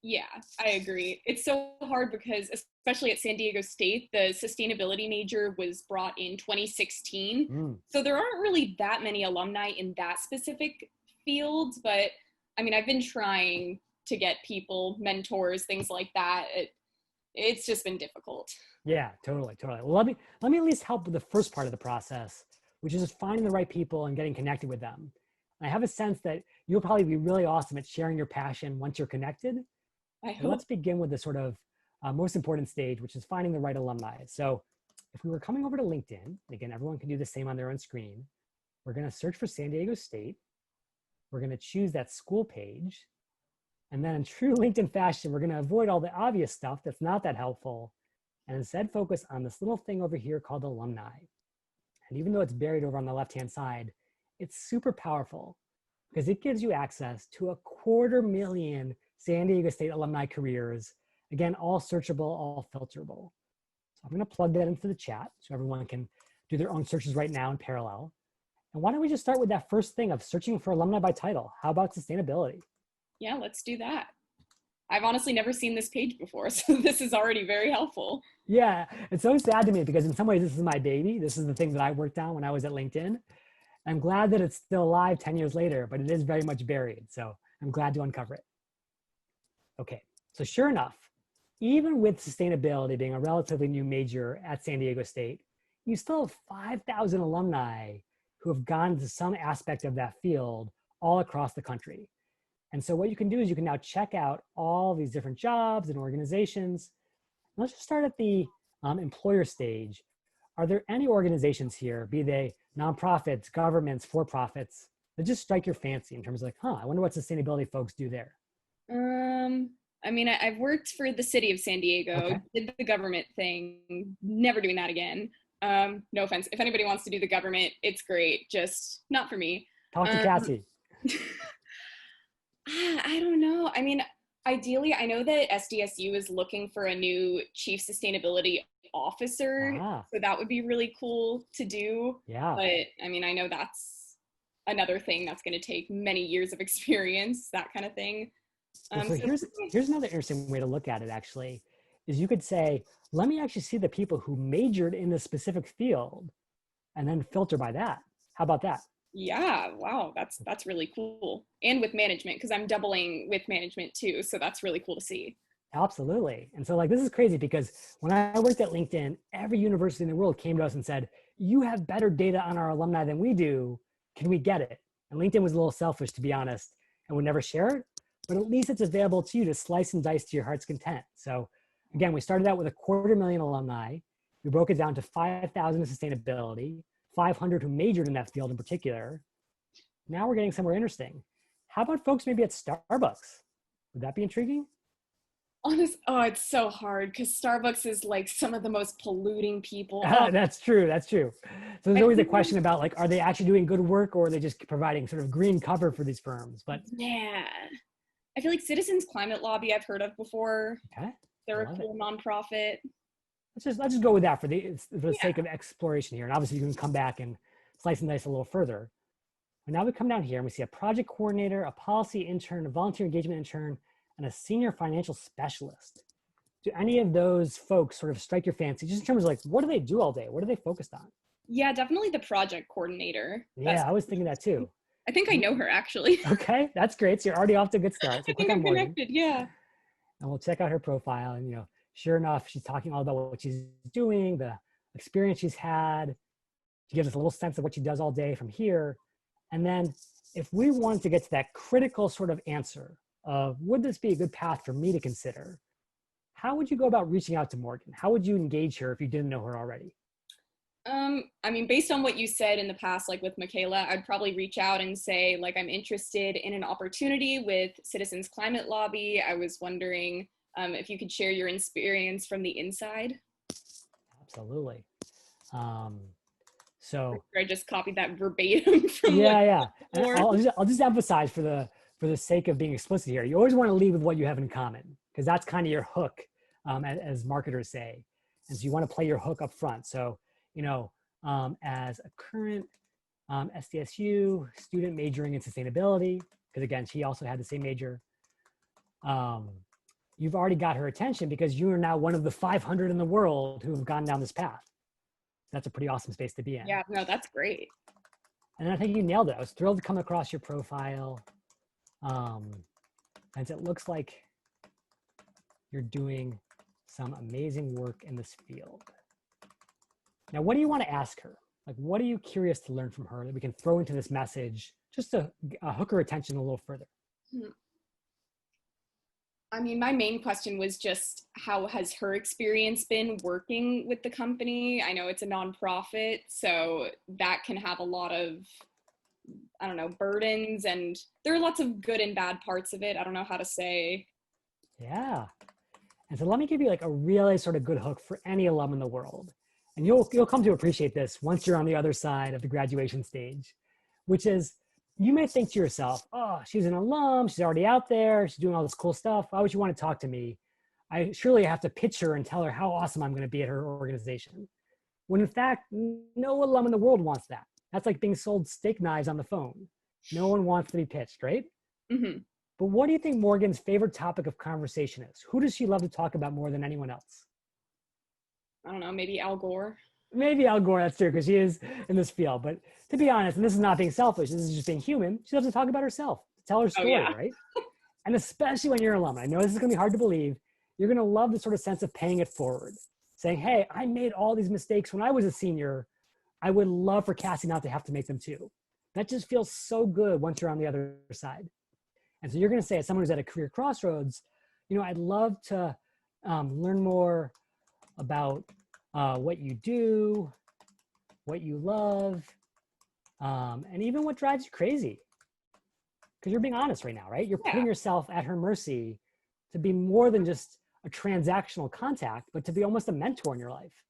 Yeah, I agree. It's so hard because, especially at San Diego State, the sustainability major was brought in 2016. Mm. So there aren't really that many alumni in that specific field. But I mean, I've been trying to get people, mentors, things like that. It's just been difficult. Yeah, totally, totally. Well, let me at least help with the first part of the process, which is just finding the right people and getting connected with them. I have a sense that you'll probably be really awesome at sharing your passion once you're connected. I And let's hope. begin with the sort of most important stage, which is finding the right alumni. So if we were coming over to LinkedIn, and again, everyone can do the same on their own screen, we're going to search for San Diego State. We're going to choose that school page. And then in true LinkedIn fashion, we're going to avoid all the obvious stuff that's not that helpful and instead focus on this little thing over here called alumni. And even though it's buried over on the left-hand side, it's super powerful because it gives you access to 250,000 San Diego State alumni careers. Again, all searchable, all filterable. So I'm going to plug that into the chat so everyone can do their own searches right now in parallel. And why don't we just start with that first thing of searching for alumni by title? How about sustainability? Yeah, let's do that. I've honestly never seen this page before, so this is already very helpful. Yeah, it's so sad to me because in some ways this is my baby. This is the thing that I worked on when I was at LinkedIn. I'm glad that it's still alive 10 years later, but it is very much buried. So I'm glad to uncover it. Okay, so sure enough, even with sustainability being a relatively new major at San Diego State, you still have 5,000 alumni who have gone to some aspect of that field all across the country. And so what you can do is you can now check out all these different jobs and organizations. Let's just start at the employer stage. Are there any organizations here, be they nonprofits, governments, for-profits, that just strike your fancy in terms of like, I wonder what sustainability folks do there? I mean, I've worked for the city of San Diego, Okay. did the government thing, never doing that again. No offense. If anybody wants to do the government, it's great, just not for me. Talk to Um, Cassie. I don't know. I mean, ideally, I know that SDSU is looking for a new chief sustainability officer, Ah, so that would be really cool to do. yeah. But I mean, I know that's another thing that's going to take many years of experience, that kind of thing. Well, so So here's another interesting way to look at it actually, is you could say, let me actually see the people who majored in this specific field and then filter by that. How about that? yeah, wow, that's really cool. And with management, because I'm doubling with management too, so that's really cool to see. Absolutely. And so like, this is crazy because when I worked at LinkedIn, every university in the world came to us and said, you have better data on our alumni than we do. Can we get it? And LinkedIn was a little selfish, to be honest, and would never share it, but at least it's available to you to slice and dice to your heart's content. So again, we started out with 250,000 alumni. We broke it down to 5,000 in sustainability, 500 who majored in that field in particular. Now we're getting somewhere interesting. How about folks maybe at Starbucks? Would that be intriguing? Oh, it's so hard because Starbucks is like some of the most polluting people. Oh, That's true. That's true. So there's I always a think question about like, are they actually doing good work or are they just providing sort of green cover for these firms? But yeah, I feel like Citizens Climate Lobby I've heard of before. okay, I They're a love it. cool nonprofit. Let's just go with that for the Yeah. sake of exploration here. And obviously you can come back and slice and dice a little further. And now we come down here and we see a project coordinator, a policy intern, a volunteer engagement intern, and a senior financial specialist. do any of those folks sort of strike your fancy, just in terms of like, what do they do all day? What are they focused on? Yeah, definitely the project coordinator. Yeah, I was thinking that too. I think I know her actually. Okay, that's great. So you're already off to a good start. So I click think on I'm Morgan connected. Yeah. and we'll check out her profile. And, sure enough, she's talking all about what she's doing, the experience she's had. She gives us a little sense of what she does all day from here. And then if we wanted to get to that critical sort of answer of, would this be a good path for me to consider? How would you go about reaching out to Morgan? How would you engage her if you didn't know her already? I mean, based on what you said in the past, like with Michaela, I'd probably reach out and say, like, I'm interested in an opportunity with Citizens Climate Lobby. I was wondering if you could share your experience from the inside. Absolutely. So I just copied that verbatim from yeah. And before. I'll just emphasize for the sake of being explicit here. You always want to lead with what you have in common, because that's kind of your hook, as marketers say. And so you want to play your hook up front. So, as a current SDSU student majoring in sustainability, because again, she also had the same major, you've already got her attention because you are now one of the 500 in the world who have gone down this path. That's a pretty awesome space to be in. Yeah, no, that's great. And I think you nailed it. I was thrilled to come across your profile. And it looks like you're doing some amazing work in this field. Now, what do you want to ask her? Like, what are you curious to learn from her that we can throw into this message just to hook her attention a little further? I mean, my main question was just, how has her experience been working with the company? I know it's a nonprofit, so that can have a lot of, I don't know, burdens, and there are lots of good and bad parts of it. I don't know how to say. Yeah. And so let me give you like a really sort of good hook for any alum in the world. And you'll come to appreciate this once you're on the other side of the graduation stage, which is, you may think to yourself, oh, she's an alum, she's already out there, she's doing all this cool stuff. Why would you want to talk to me? I surely have to pitch her and tell her how awesome I'm going to be at her organization. When in fact, no alum in the world wants that. That's like being sold steak knives on the phone. No one wants to be pitched, right? Mm-hmm. But what do you think Morgan's favorite topic of conversation is? Who does she love to talk about more than anyone else? I don't know, maybe Al Gore. Maybe Al Gore, that's true, because she is in this field. But to be honest, and this is not being selfish, this is just being human, she loves to talk about herself, tell her story, right? And especially when you're an alum, I know this is going to be hard to believe, you're going to love the sort of sense of paying it forward. Saying, hey, I made all these mistakes when I was a senior. I would love for Cassie not to have to make them too. That just feels so good once you're on the other side. And so you're going to say, as someone who's at a career crossroads, I'd love to learn more about what you do, what you love, and even what drives you crazy. Because you're being honest right now, right? You're putting yourself at her mercy to be more than just a transactional contact, but to be almost a mentor in your life.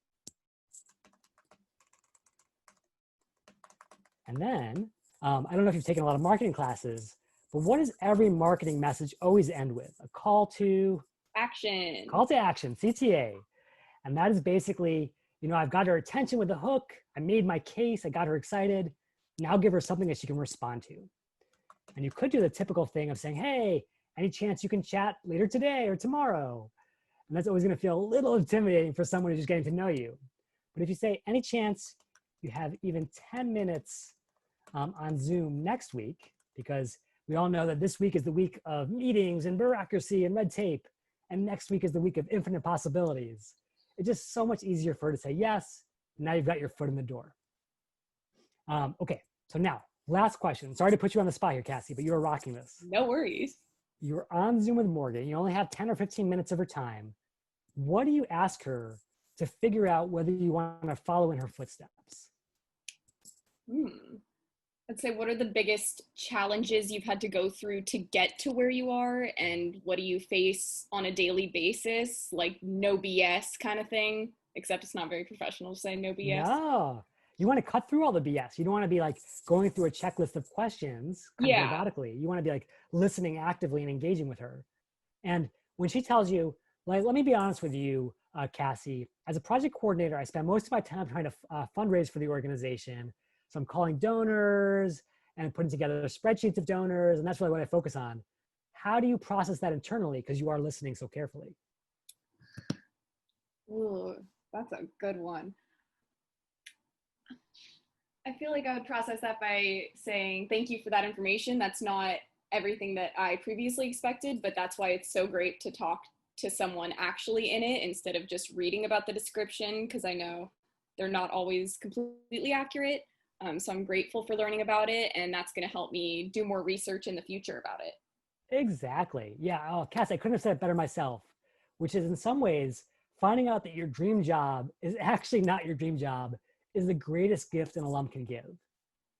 And then, I don't know if you've taken a lot of marketing classes, but what does every marketing message always end with? A call to action. Call to action, CTA. And that is basically, I've got her attention with the hook. I made my case. I got her excited. Now give her something that she can respond to. And you could do the typical thing of saying, hey, any chance you can chat later today or tomorrow? And that's always going to feel a little intimidating for someone who's just getting to know you. But if you say, any chance you have even 10 minutes on Zoom next week, because we all know that this week is the week of meetings and bureaucracy and red tape, and next week is the week of infinite possibilities. It's just so much easier for her to say yes. Now you've got your foot in the door. Okay, so now, last question. Sorry to put you on the spot here, Cassie, but you are rocking this. No worries. You're on Zoom with Morgan. You only have 10 or 15 minutes of her time. What do you ask her to figure out whether you want to follow in her footsteps? I'd say, what are the biggest challenges you've had to go through to get to where you are, and what do you face on a daily basis? Like no BS kind of thing, except it's not very professional to say no BS. No, you want to cut through all the BS. You don't want to be like going through a checklist of questions robotically. You want to be like listening actively and engaging with her. And when she tells you, like, let me be honest with you, Cassie, as a project coordinator, I spend most of my time trying to fundraise for the organization. So I'm calling donors and putting together spreadsheets of donors, and that's really what I focus on. How do you process that internally? Because you are listening so carefully. Ooh, that's a good one. I feel like I would process that by saying thank you for that information. That's not everything that I previously expected, but that's why it's so great to talk to someone actually in it instead of just reading about the description, because I know they're not always completely accurate. So I'm grateful for learning about it, and that's going to help me do more research in the future about it. Exactly. Yeah. Oh, Cass, I couldn't have said it better myself, which is in some ways, finding out that your dream job is actually not your dream job is the greatest gift an alum can give.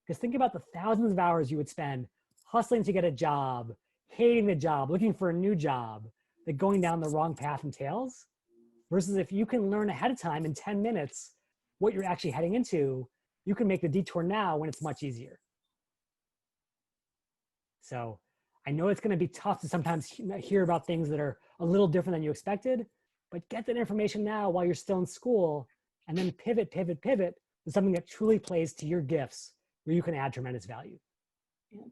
Because think about the thousands of hours you would spend hustling to get a job, hating the job, looking for a new job, that going down the wrong path entails. Versus if you can learn ahead of time in 10 minutes what you're actually heading into, you can make the detour now when it's much easier. So I know it's going to be tough to sometimes hear about things that are a little different than you expected, but get that information now while you're still in school, and then pivot to something that truly plays to your gifts where you can add tremendous value.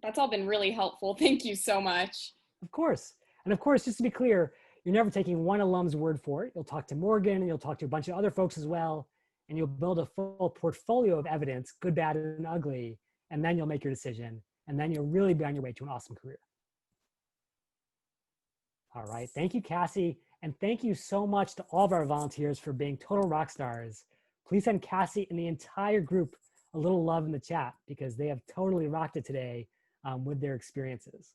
That's all been really helpful. Thank you so much. Of course. And of course, just to be clear, you're never taking one alum's word for it. You'll talk to Morgan and you'll talk to a bunch of other folks as well, and you'll build a full portfolio of evidence, good, bad, and ugly, and then you'll make your decision, and then you'll really be on your way to an awesome career. All right, thank you, Cassie, and thank you so much to all of our volunteers for being total rock stars. Please send Cassie and the entire group a little love in the chat because they have totally rocked it today with their experiences.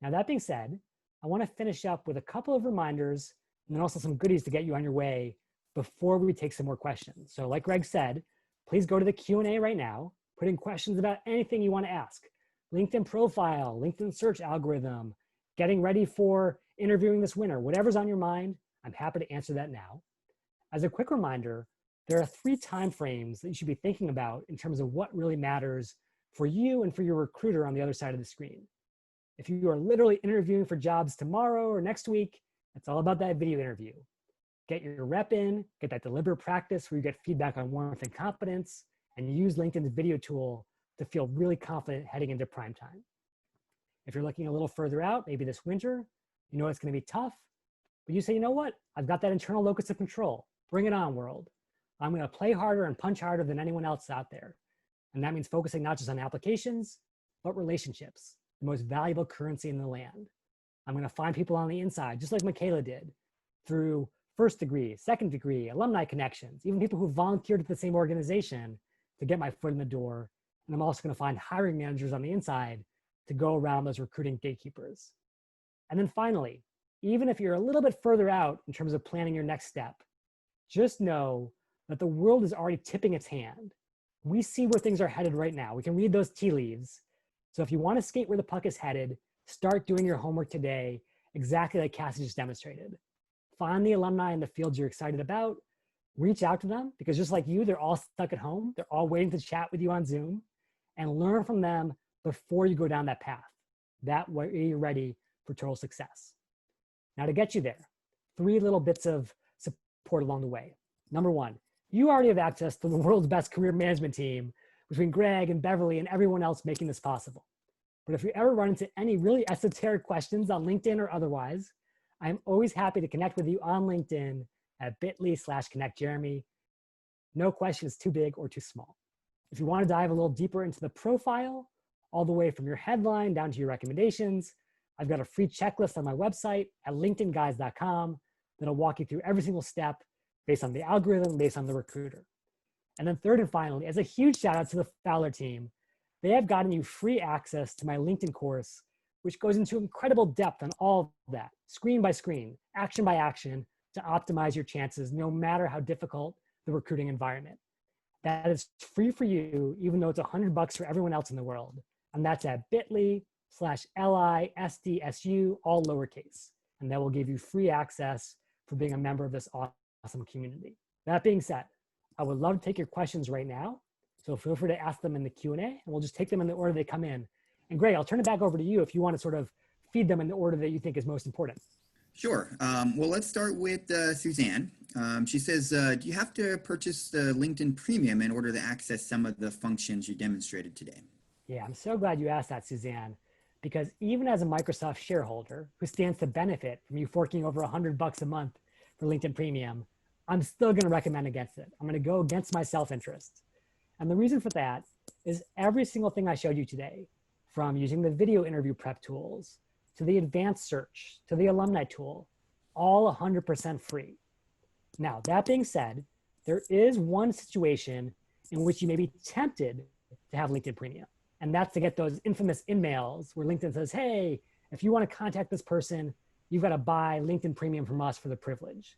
Now, that being said, I want to finish up with a couple of reminders and then also some goodies to get you on your way before we take some more questions. So like Greg said, please go to the Q&A right now, put in questions about anything you want to ask. LinkedIn profile, LinkedIn search algorithm, getting ready for interviewing this winner, whatever's on your mind, I'm happy to answer that now. As a quick reminder, there are 3 time frames that you should be thinking about in terms of what really matters for you and for your recruiter on the other side of the screen. If you are literally interviewing for jobs tomorrow or next week, it's all about that video interview. Get your rep in, get that deliberate practice where you get feedback on warmth and competence, and use LinkedIn's video tool to feel really confident heading into prime time. If you're looking a little further out, maybe this winter, you know it's going to be tough, but you say, you know what? I've got that internal locus of control. Bring it on, world. I'm going to play harder and punch harder than anyone else out there. And that means focusing not just on applications, but relationships, the most valuable currency in the land. I'm going to find people on the inside, just like Michaela did, through first degree, second degree, alumni connections, even people who volunteered at the same organization to get my foot in the door. And I'm also going to find hiring managers on the inside to go around those recruiting gatekeepers. And then finally, even if you're a little bit further out in terms of planning your next step, just know that the world is already tipping its hand. We see where things are headed right now. We can read those tea leaves. So if you want to skate where the puck is headed, start doing your homework today, exactly like Cassie just demonstrated. Find the alumni in the fields you're excited about, reach out to them, because just like you, they're all stuck at home. They're all waiting to chat with you on Zoom, and learn from them before you go down that path. That way you're ready for total success. Now to get you there, 3 little bits of support along the way. Number 1, you already have access to the world's best career management team between Greg and Beverly and everyone else making this possible. But if you ever run into any really esoteric questions on LinkedIn or otherwise, I'm always happy to connect with you on LinkedIn at bit.ly/connectjeremy. No question is too big or too small. If you want to dive a little deeper into the profile, all the way from your headline down to your recommendations, I've got a free checklist on my website at linkedinguys.com that'll walk you through every single step based on the algorithm, based on the recruiter. And then third and finally, as a huge shout out to the Fowler team, they have gotten you free access to my LinkedIn course, which goes into incredible depth on all of that, screen by screen, action by action, to optimize your chances no matter how difficult the recruiting environment. That is free for you, even though it's $100 for everyone else in the world. And that's at bit.ly/LISDSU, all lowercase. And that will give you free access for being a member of this awesome community. That being said, I would love to take your questions right now. So feel free to ask them in the Q&A, and we'll just take them in the order they come in. And Greg, I'll turn it back over to you if you want to sort of feed them in the order that you think is most important. Sure. Well, let's start with Suzanne. She says, do you have to purchase the LinkedIn Premium in order to access some of the functions you demonstrated today? Yeah, I'm so glad you asked that, Suzanne, because even as a Microsoft shareholder who stands to benefit from you forking over $100 a month for LinkedIn Premium, I'm still going to recommend against it. I'm going to go against my self-interest. And the reason for that is every single thing I showed you today, from using the video interview prep tools to the advanced search to the alumni tool, all 100% free. Now, that being said, there is one situation in which you may be tempted to have LinkedIn Premium. And that's to get those infamous in-mails where LinkedIn says, hey, if you want to contact this person, you've got to buy LinkedIn Premium from us for the privilege.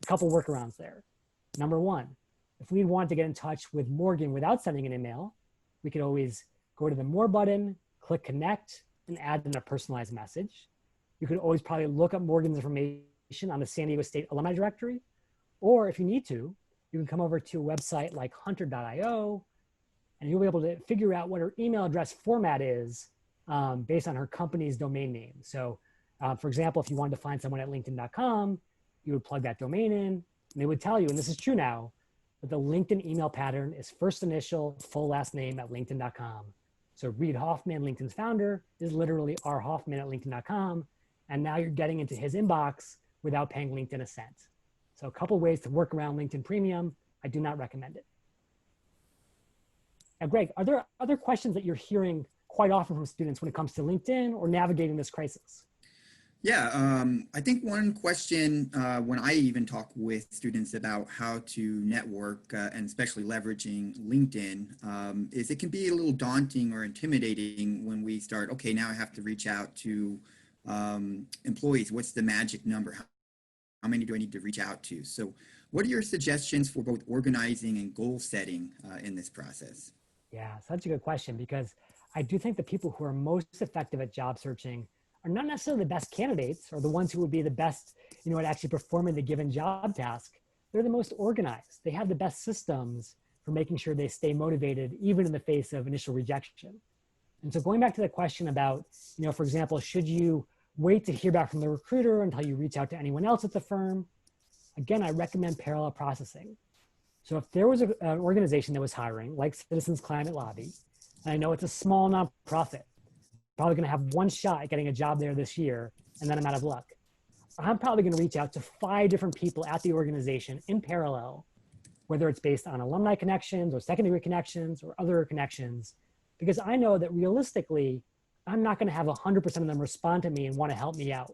A couple workarounds there. Number one, if we want to get in touch with Morgan without sending an email, we could always go to the More button, click Connect, and add in a personalized message. You could always probably look up Morgan's information on the San Diego State Alumni Directory. Or if you need to, you can come over to a website like hunter.io, and you'll be able to figure out what her email address format is based on her company's domain name. So for example, if you wanted to find someone at linkedin.com, you would plug that domain in, and they would tell you, and this is true now, that the LinkedIn email pattern is first initial, full last name at linkedin.com. So Reid Hoffman, LinkedIn's founder, is literally rhoffman at linkedin.com. And now you're getting into his inbox without paying LinkedIn a cent. So a couple ways to work around LinkedIn Premium. I do not recommend it. Now, Greg, are there other questions that you're hearing quite often from students when it comes to LinkedIn or navigating this crisis? Yeah, I think one question when I even talk with students about how to network and especially leveraging LinkedIn is it can be a little daunting or intimidating when we start, okay, now I have to reach out to employees. What's the magic number? How many do I need to reach out to? So what are your suggestions for both organizing and goal setting in this process? Yeah, such a good question, because I do think the people who are most effective at job searching are not necessarily the best candidates or the ones who would be the best, at actually performing the given job task. They're the most organized. They have the best systems for making sure they stay motivated, even in the face of initial rejection. And so going back to the question about, for example, should you wait to hear back from the recruiter until you reach out to anyone else at the firm? Again, I recommend parallel processing. So if there was an organization that was hiring, like Citizens Climate Lobby, and I know it's a small nonprofit, probably going to have one shot at getting a job there this year, and then I'm out of luck. I'm probably going to reach out to 5 different people at the organization in parallel, whether it's based on alumni connections or secondary connections or other connections, because I know that realistically, I'm not going to have 100% of them respond to me and want to help me out.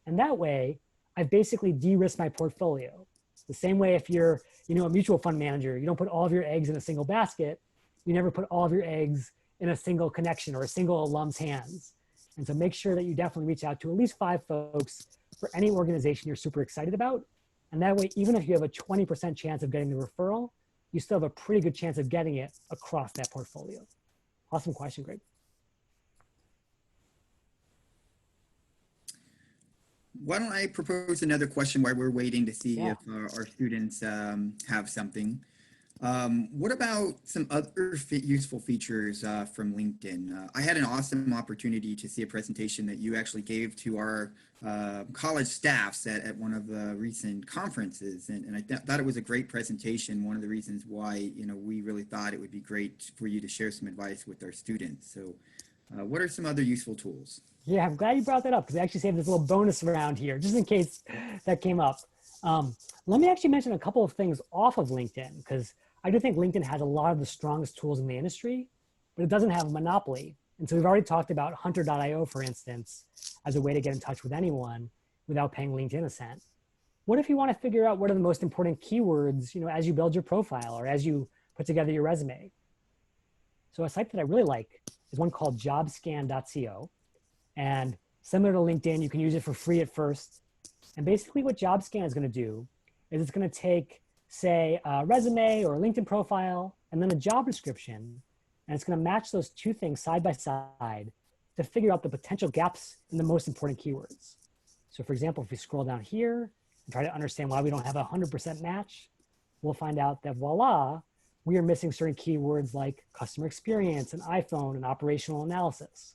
And that way, I've basically de-risked my portfolio. The same way if you're, a mutual fund manager, you don't put all of your eggs in a single basket. You never put all of your eggs in a single connection or a single alum's hands. And so make sure that you definitely reach out to at least 5 folks for any organization you're super excited about. And that way, even if you have a 20% chance of getting the referral, you still have a pretty good chance of getting it across that portfolio. Awesome question, Greg. Why don't I propose another question while we're waiting to see if our students have something. What about some other useful features from LinkedIn? I had an awesome opportunity to see a presentation that you actually gave to our college staffs at one of the recent conferences. And I thought it was a great presentation. One of the reasons why, we really thought it would be great for you to share some advice with our students. So what are some other useful tools? Yeah, I'm glad you brought that up, because I actually saved this little bonus round here, just in case that came up. Let me actually mention a couple of things off of LinkedIn, because I do think LinkedIn has a lot of the strongest tools in the industry, but it doesn't have a monopoly. And so we've already talked about hunter.io, for instance, as a way to get in touch with anyone without paying LinkedIn a cent. What if you want to figure out what are the most important keywords, as you build your profile or as you put together your resume? So a site that I really like is one called jobscan.co. And similar to LinkedIn, you can use it for free at first. And basically what JobScan is going to do is it's going to take, say, a resume or a LinkedIn profile, and then a job description. And it's going to match those 2 things side by side to figure out the potential gaps in the most important keywords. So for example, if we scroll down here and try to understand why we don't have a 100% match, we'll find out that voila, we are missing certain keywords like customer experience and iPhone and operational analysis.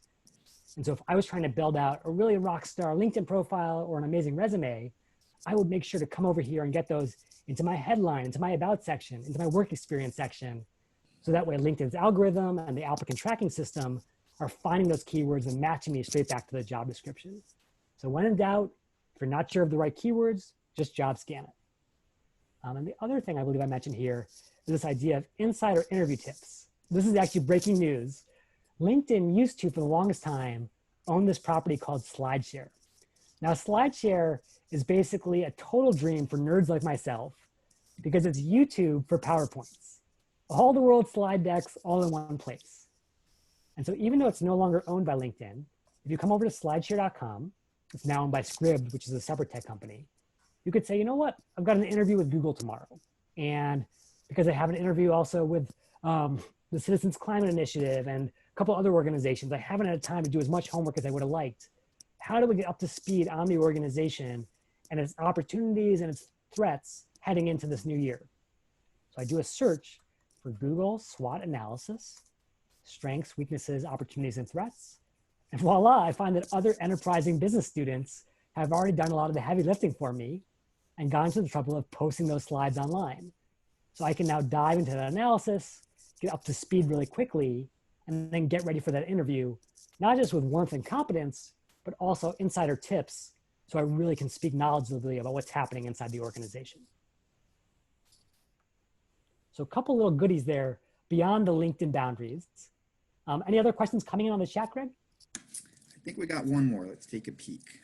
And so if I was trying to build out a really rock star LinkedIn profile or an amazing resume, I would make sure to come over here and get those into my headline, into my about section, into my work experience section. So that way LinkedIn's algorithm and the applicant tracking system are finding those keywords and matching me straight back to the job description. So when in doubt, if you're not sure of the right keywords, just job scan it. And the other thing I believe I mentioned here is this idea of insider interview tips. This is actually breaking news. LinkedIn used to, for the longest time, own this property called SlideShare. Now, SlideShare is basically a total dream for nerds like myself because it's YouTube for PowerPoints. All the world's slide decks all in one place. And so even though it's no longer owned by LinkedIn, if you come over to slideshare.com, it's now owned by Scribd, which is a separate tech company. You could say, you know what, I've got an interview with Google tomorrow. And because I have an interview also with the Citizens Climate Initiative and a couple other organizations, I haven't had time to do as much homework as I would have liked. How do we get up to speed on the organization and its opportunities and its threats heading into this new year? So I do a search for Google SWOT analysis, strengths, weaknesses, opportunities, and threats. And voila, I find that other enterprising business students have already done a lot of the heavy lifting for me and gone to the trouble of posting those slides online. So I can now dive into that analysis, get up to speed really quickly, and then get ready for that interview, not just with warmth and competence, but also insider tips, so I really can speak knowledgeably about what's happening inside the organization. So a couple little goodies there beyond the LinkedIn boundaries. Any other questions coming in on the chat, Greg? I think we got one more. Let's take a peek.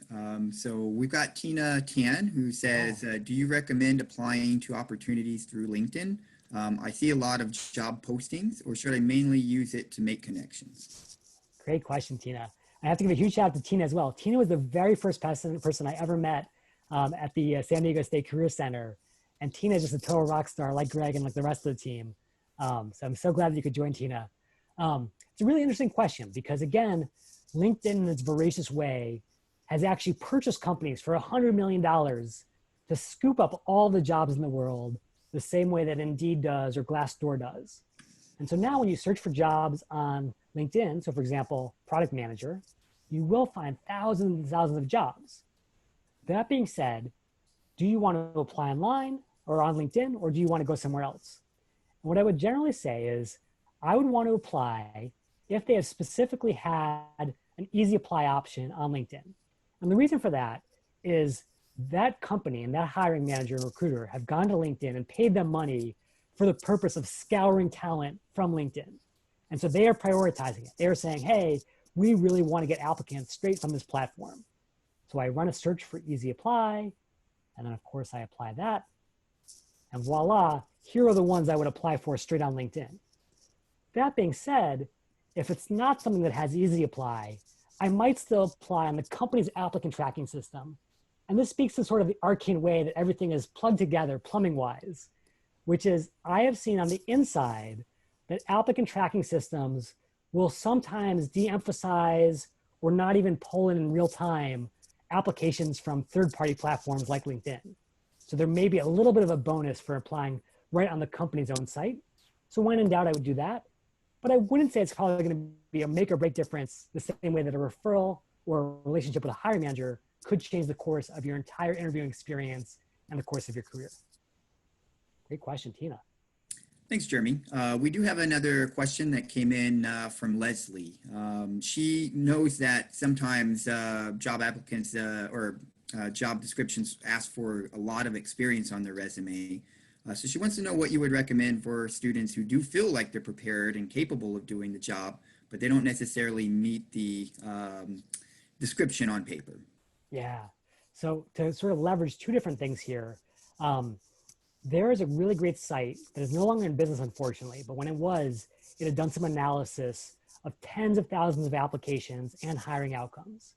So we've got Tina Tan who says, do you recommend applying to opportunities through LinkedIn? I see a lot of job postings, or should I mainly use it to make connections? Great question, Tina. I have to give a huge shout out to Tina as well. Tina was the very first person I ever met at the San Diego State Career Center. And Tina is just a total rock star like Greg and like the rest of the team. So I'm so glad that you could join, Tina. It's a really interesting question because again, LinkedIn in its voracious way has actually purchased companies for $100 million to scoop up all the jobs in the world the same way that Indeed does or Glassdoor does. And so now when you search for jobs on LinkedIn, so for example, product manager, you will find thousands and thousands of jobs. That being said, do you want to apply online or on LinkedIn, or do you want to go somewhere else? And what I would generally say is I would want to apply if they have specifically had an easy apply option on LinkedIn. And the reason for that is that company and that hiring manager and recruiter have gone to LinkedIn and paid them money for the purpose of scouring talent from LinkedIn. And so they are prioritizing it. They're saying, hey, we really want to get applicants straight from this platform. So I run a search for easy apply. And then of course I apply that. And voila, here are the ones I would apply for straight on LinkedIn. That being said, if it's not something that has easy apply, I might still apply on the company's applicant tracking system. And this speaks to sort of the arcane way that everything is plugged together plumbing wise, which is I have seen on the inside that applicant tracking systems will sometimes de-emphasize or not even pull in real time applications from third-party platforms like LinkedIn. So there may be a little bit of a bonus for applying right on the company's own site. So when in doubt, I would do that. But I wouldn't say it's probably going to be a make or break difference the same way that a referral or a relationship with a hiring manager could change the course of your entire interviewing experience and the course of your career. Great question, Tina. Thanks, Jeremy. We do have another question that came in from Leslie. She knows that sometimes job applicants or job descriptions ask for a lot of experience on their resume. So she wants to know what you would recommend for students who do feel like they're prepared and capable of doing the job, but they don't necessarily meet the description on paper. Yeah, so to sort of leverage two different things here, there is a really great site that is no longer in business, unfortunately, but when it was, it had done some analysis of tens of thousands of applications and hiring outcomes.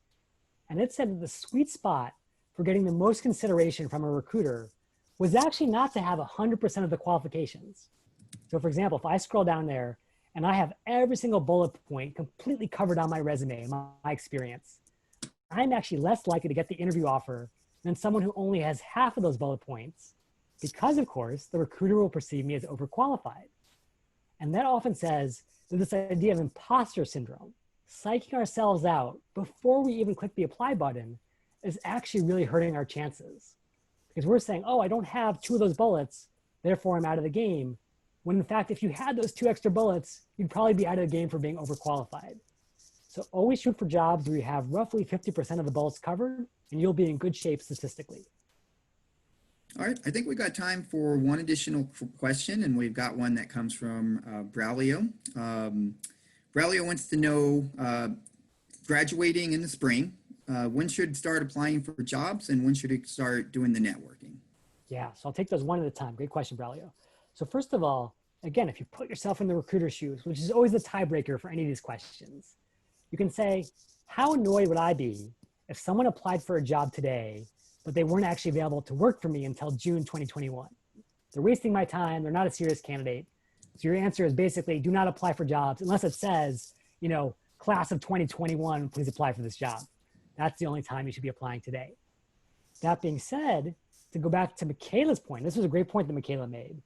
And it said that the sweet spot for getting the most consideration from a recruiter was actually not to have 100% of the qualifications. So for example, if I scroll down there and I have every single bullet point completely covered on my resume, my experience, I'm actually less likely to get the interview offer than someone who only has half of those bullet points, because of course, the recruiter will perceive me as overqualified. And that often says that this idea of imposter syndrome, psyching ourselves out before we even click the apply button, is actually really hurting our chances. Because we're saying, oh, I don't have 2 of those bullets, therefore I'm out of the game. When in fact, if you had those 2 extra bullets, you'd probably be out of the game for being overqualified. So always shoot for jobs where you have roughly 50% of the bullets covered, and you'll be in good shape statistically. All right, I think we got time for one additional question, and we've got one that comes from Braulio. Braulio wants to know, graduating in the spring, when should start applying for jobs and when should it start doing the networking? Yeah, so I'll take those one at a time. Great question, Braulio. So first of all, again, if you put yourself in the recruiter's shoes, which is always the tiebreaker for any of these questions, you can say, how annoyed would I be if someone applied for a job today, but they weren't actually available to work for me until June 2021? They're wasting my time. They're not a serious candidate. So your answer is basically do not apply for jobs unless it says, you know, class of 2021, please apply for this job. That's the only time you should be applying today. That being said, to go back to Michaela's point, this was a great point that Michaela made,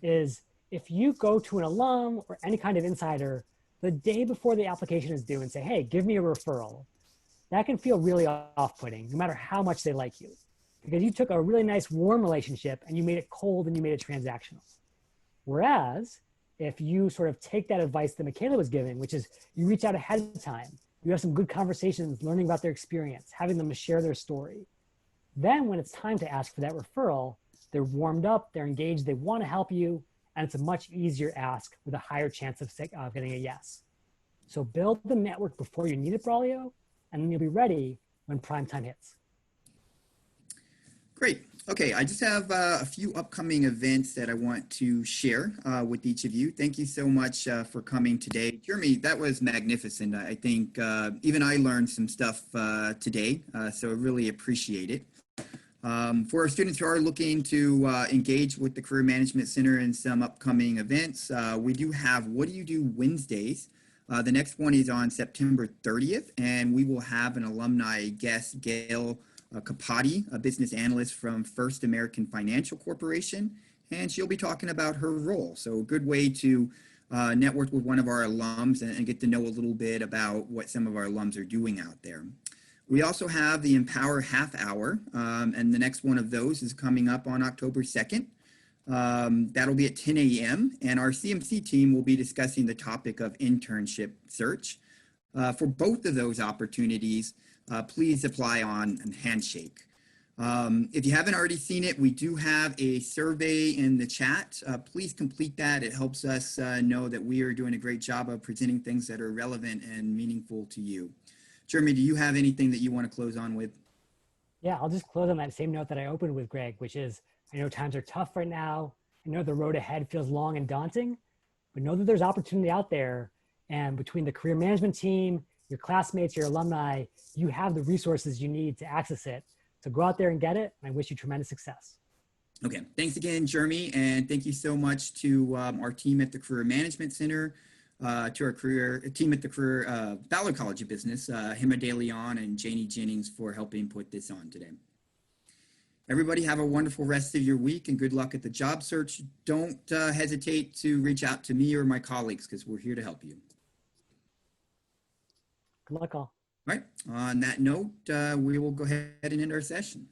is if you go to an alum or any kind of insider the day before the application is due and say, hey, give me a referral, that can feel really off-putting no matter how much they like you, because you took a really nice warm relationship and you made it cold and you made it transactional. Whereas if you sort of take that advice that Michaela was giving, which is you reach out ahead of time, you have some good conversations, learning about their experience, having them to share their story. Then when it's time to ask for that referral, they're warmed up, they're engaged, they want to help you, and it's a much easier ask with a higher chance of getting a yes. So build the network before you need it, Braulio, and then you'll be ready when prime time hits. Great. Okay, I just have a few upcoming events that I want to share with each of you. Thank you so much for coming today. Jeremy, that was magnificent. I think even I learned some stuff today, so I really appreciate it. For our students who are looking to engage with the Career Management Center in some upcoming events, we do have What Do You Do Wednesdays. The next one is on September 30th, and we will have an alumni guest, Gail Kapati, a business analyst from First American Financial Corporation, and she'll be talking about her role. So a good way to network with one of our alums and get to know a little bit about what some of our alums are doing out there. We also have the Empower Half Hour, and the next one of those is coming up on October 2nd. That'll be at 10 a.m. and our CMC team will be discussing the topic of internship search. For both of those opportunities, please apply on Handshake. If you haven't already seen it, we do have a survey in the chat. Please complete that. It helps us know that we are doing a great job of presenting things that are relevant and meaningful to you. Jeremy, do you have anything that you want to close on with? Yeah, I'll just close on that same note that I opened with, Greg, which is, I know times are tough right now. I know the road ahead feels long and daunting, but know that there's opportunity out there. And between the career management team, your classmates, your alumni, you have the resources you need to access it. So go out there and get it. And I wish you tremendous success. Okay, thanks again, Jeremy. And thank you so much to our team at the Career Management Center, to our team at the Fowler College of Business, Hima De Leon and Janie Jennings for helping put this on today. Everybody have a wonderful rest of your week and good luck at the job search. Don't hesitate to reach out to me or my colleagues because we're here to help you. Good luck all. All right, on that note, we will go ahead and end our session.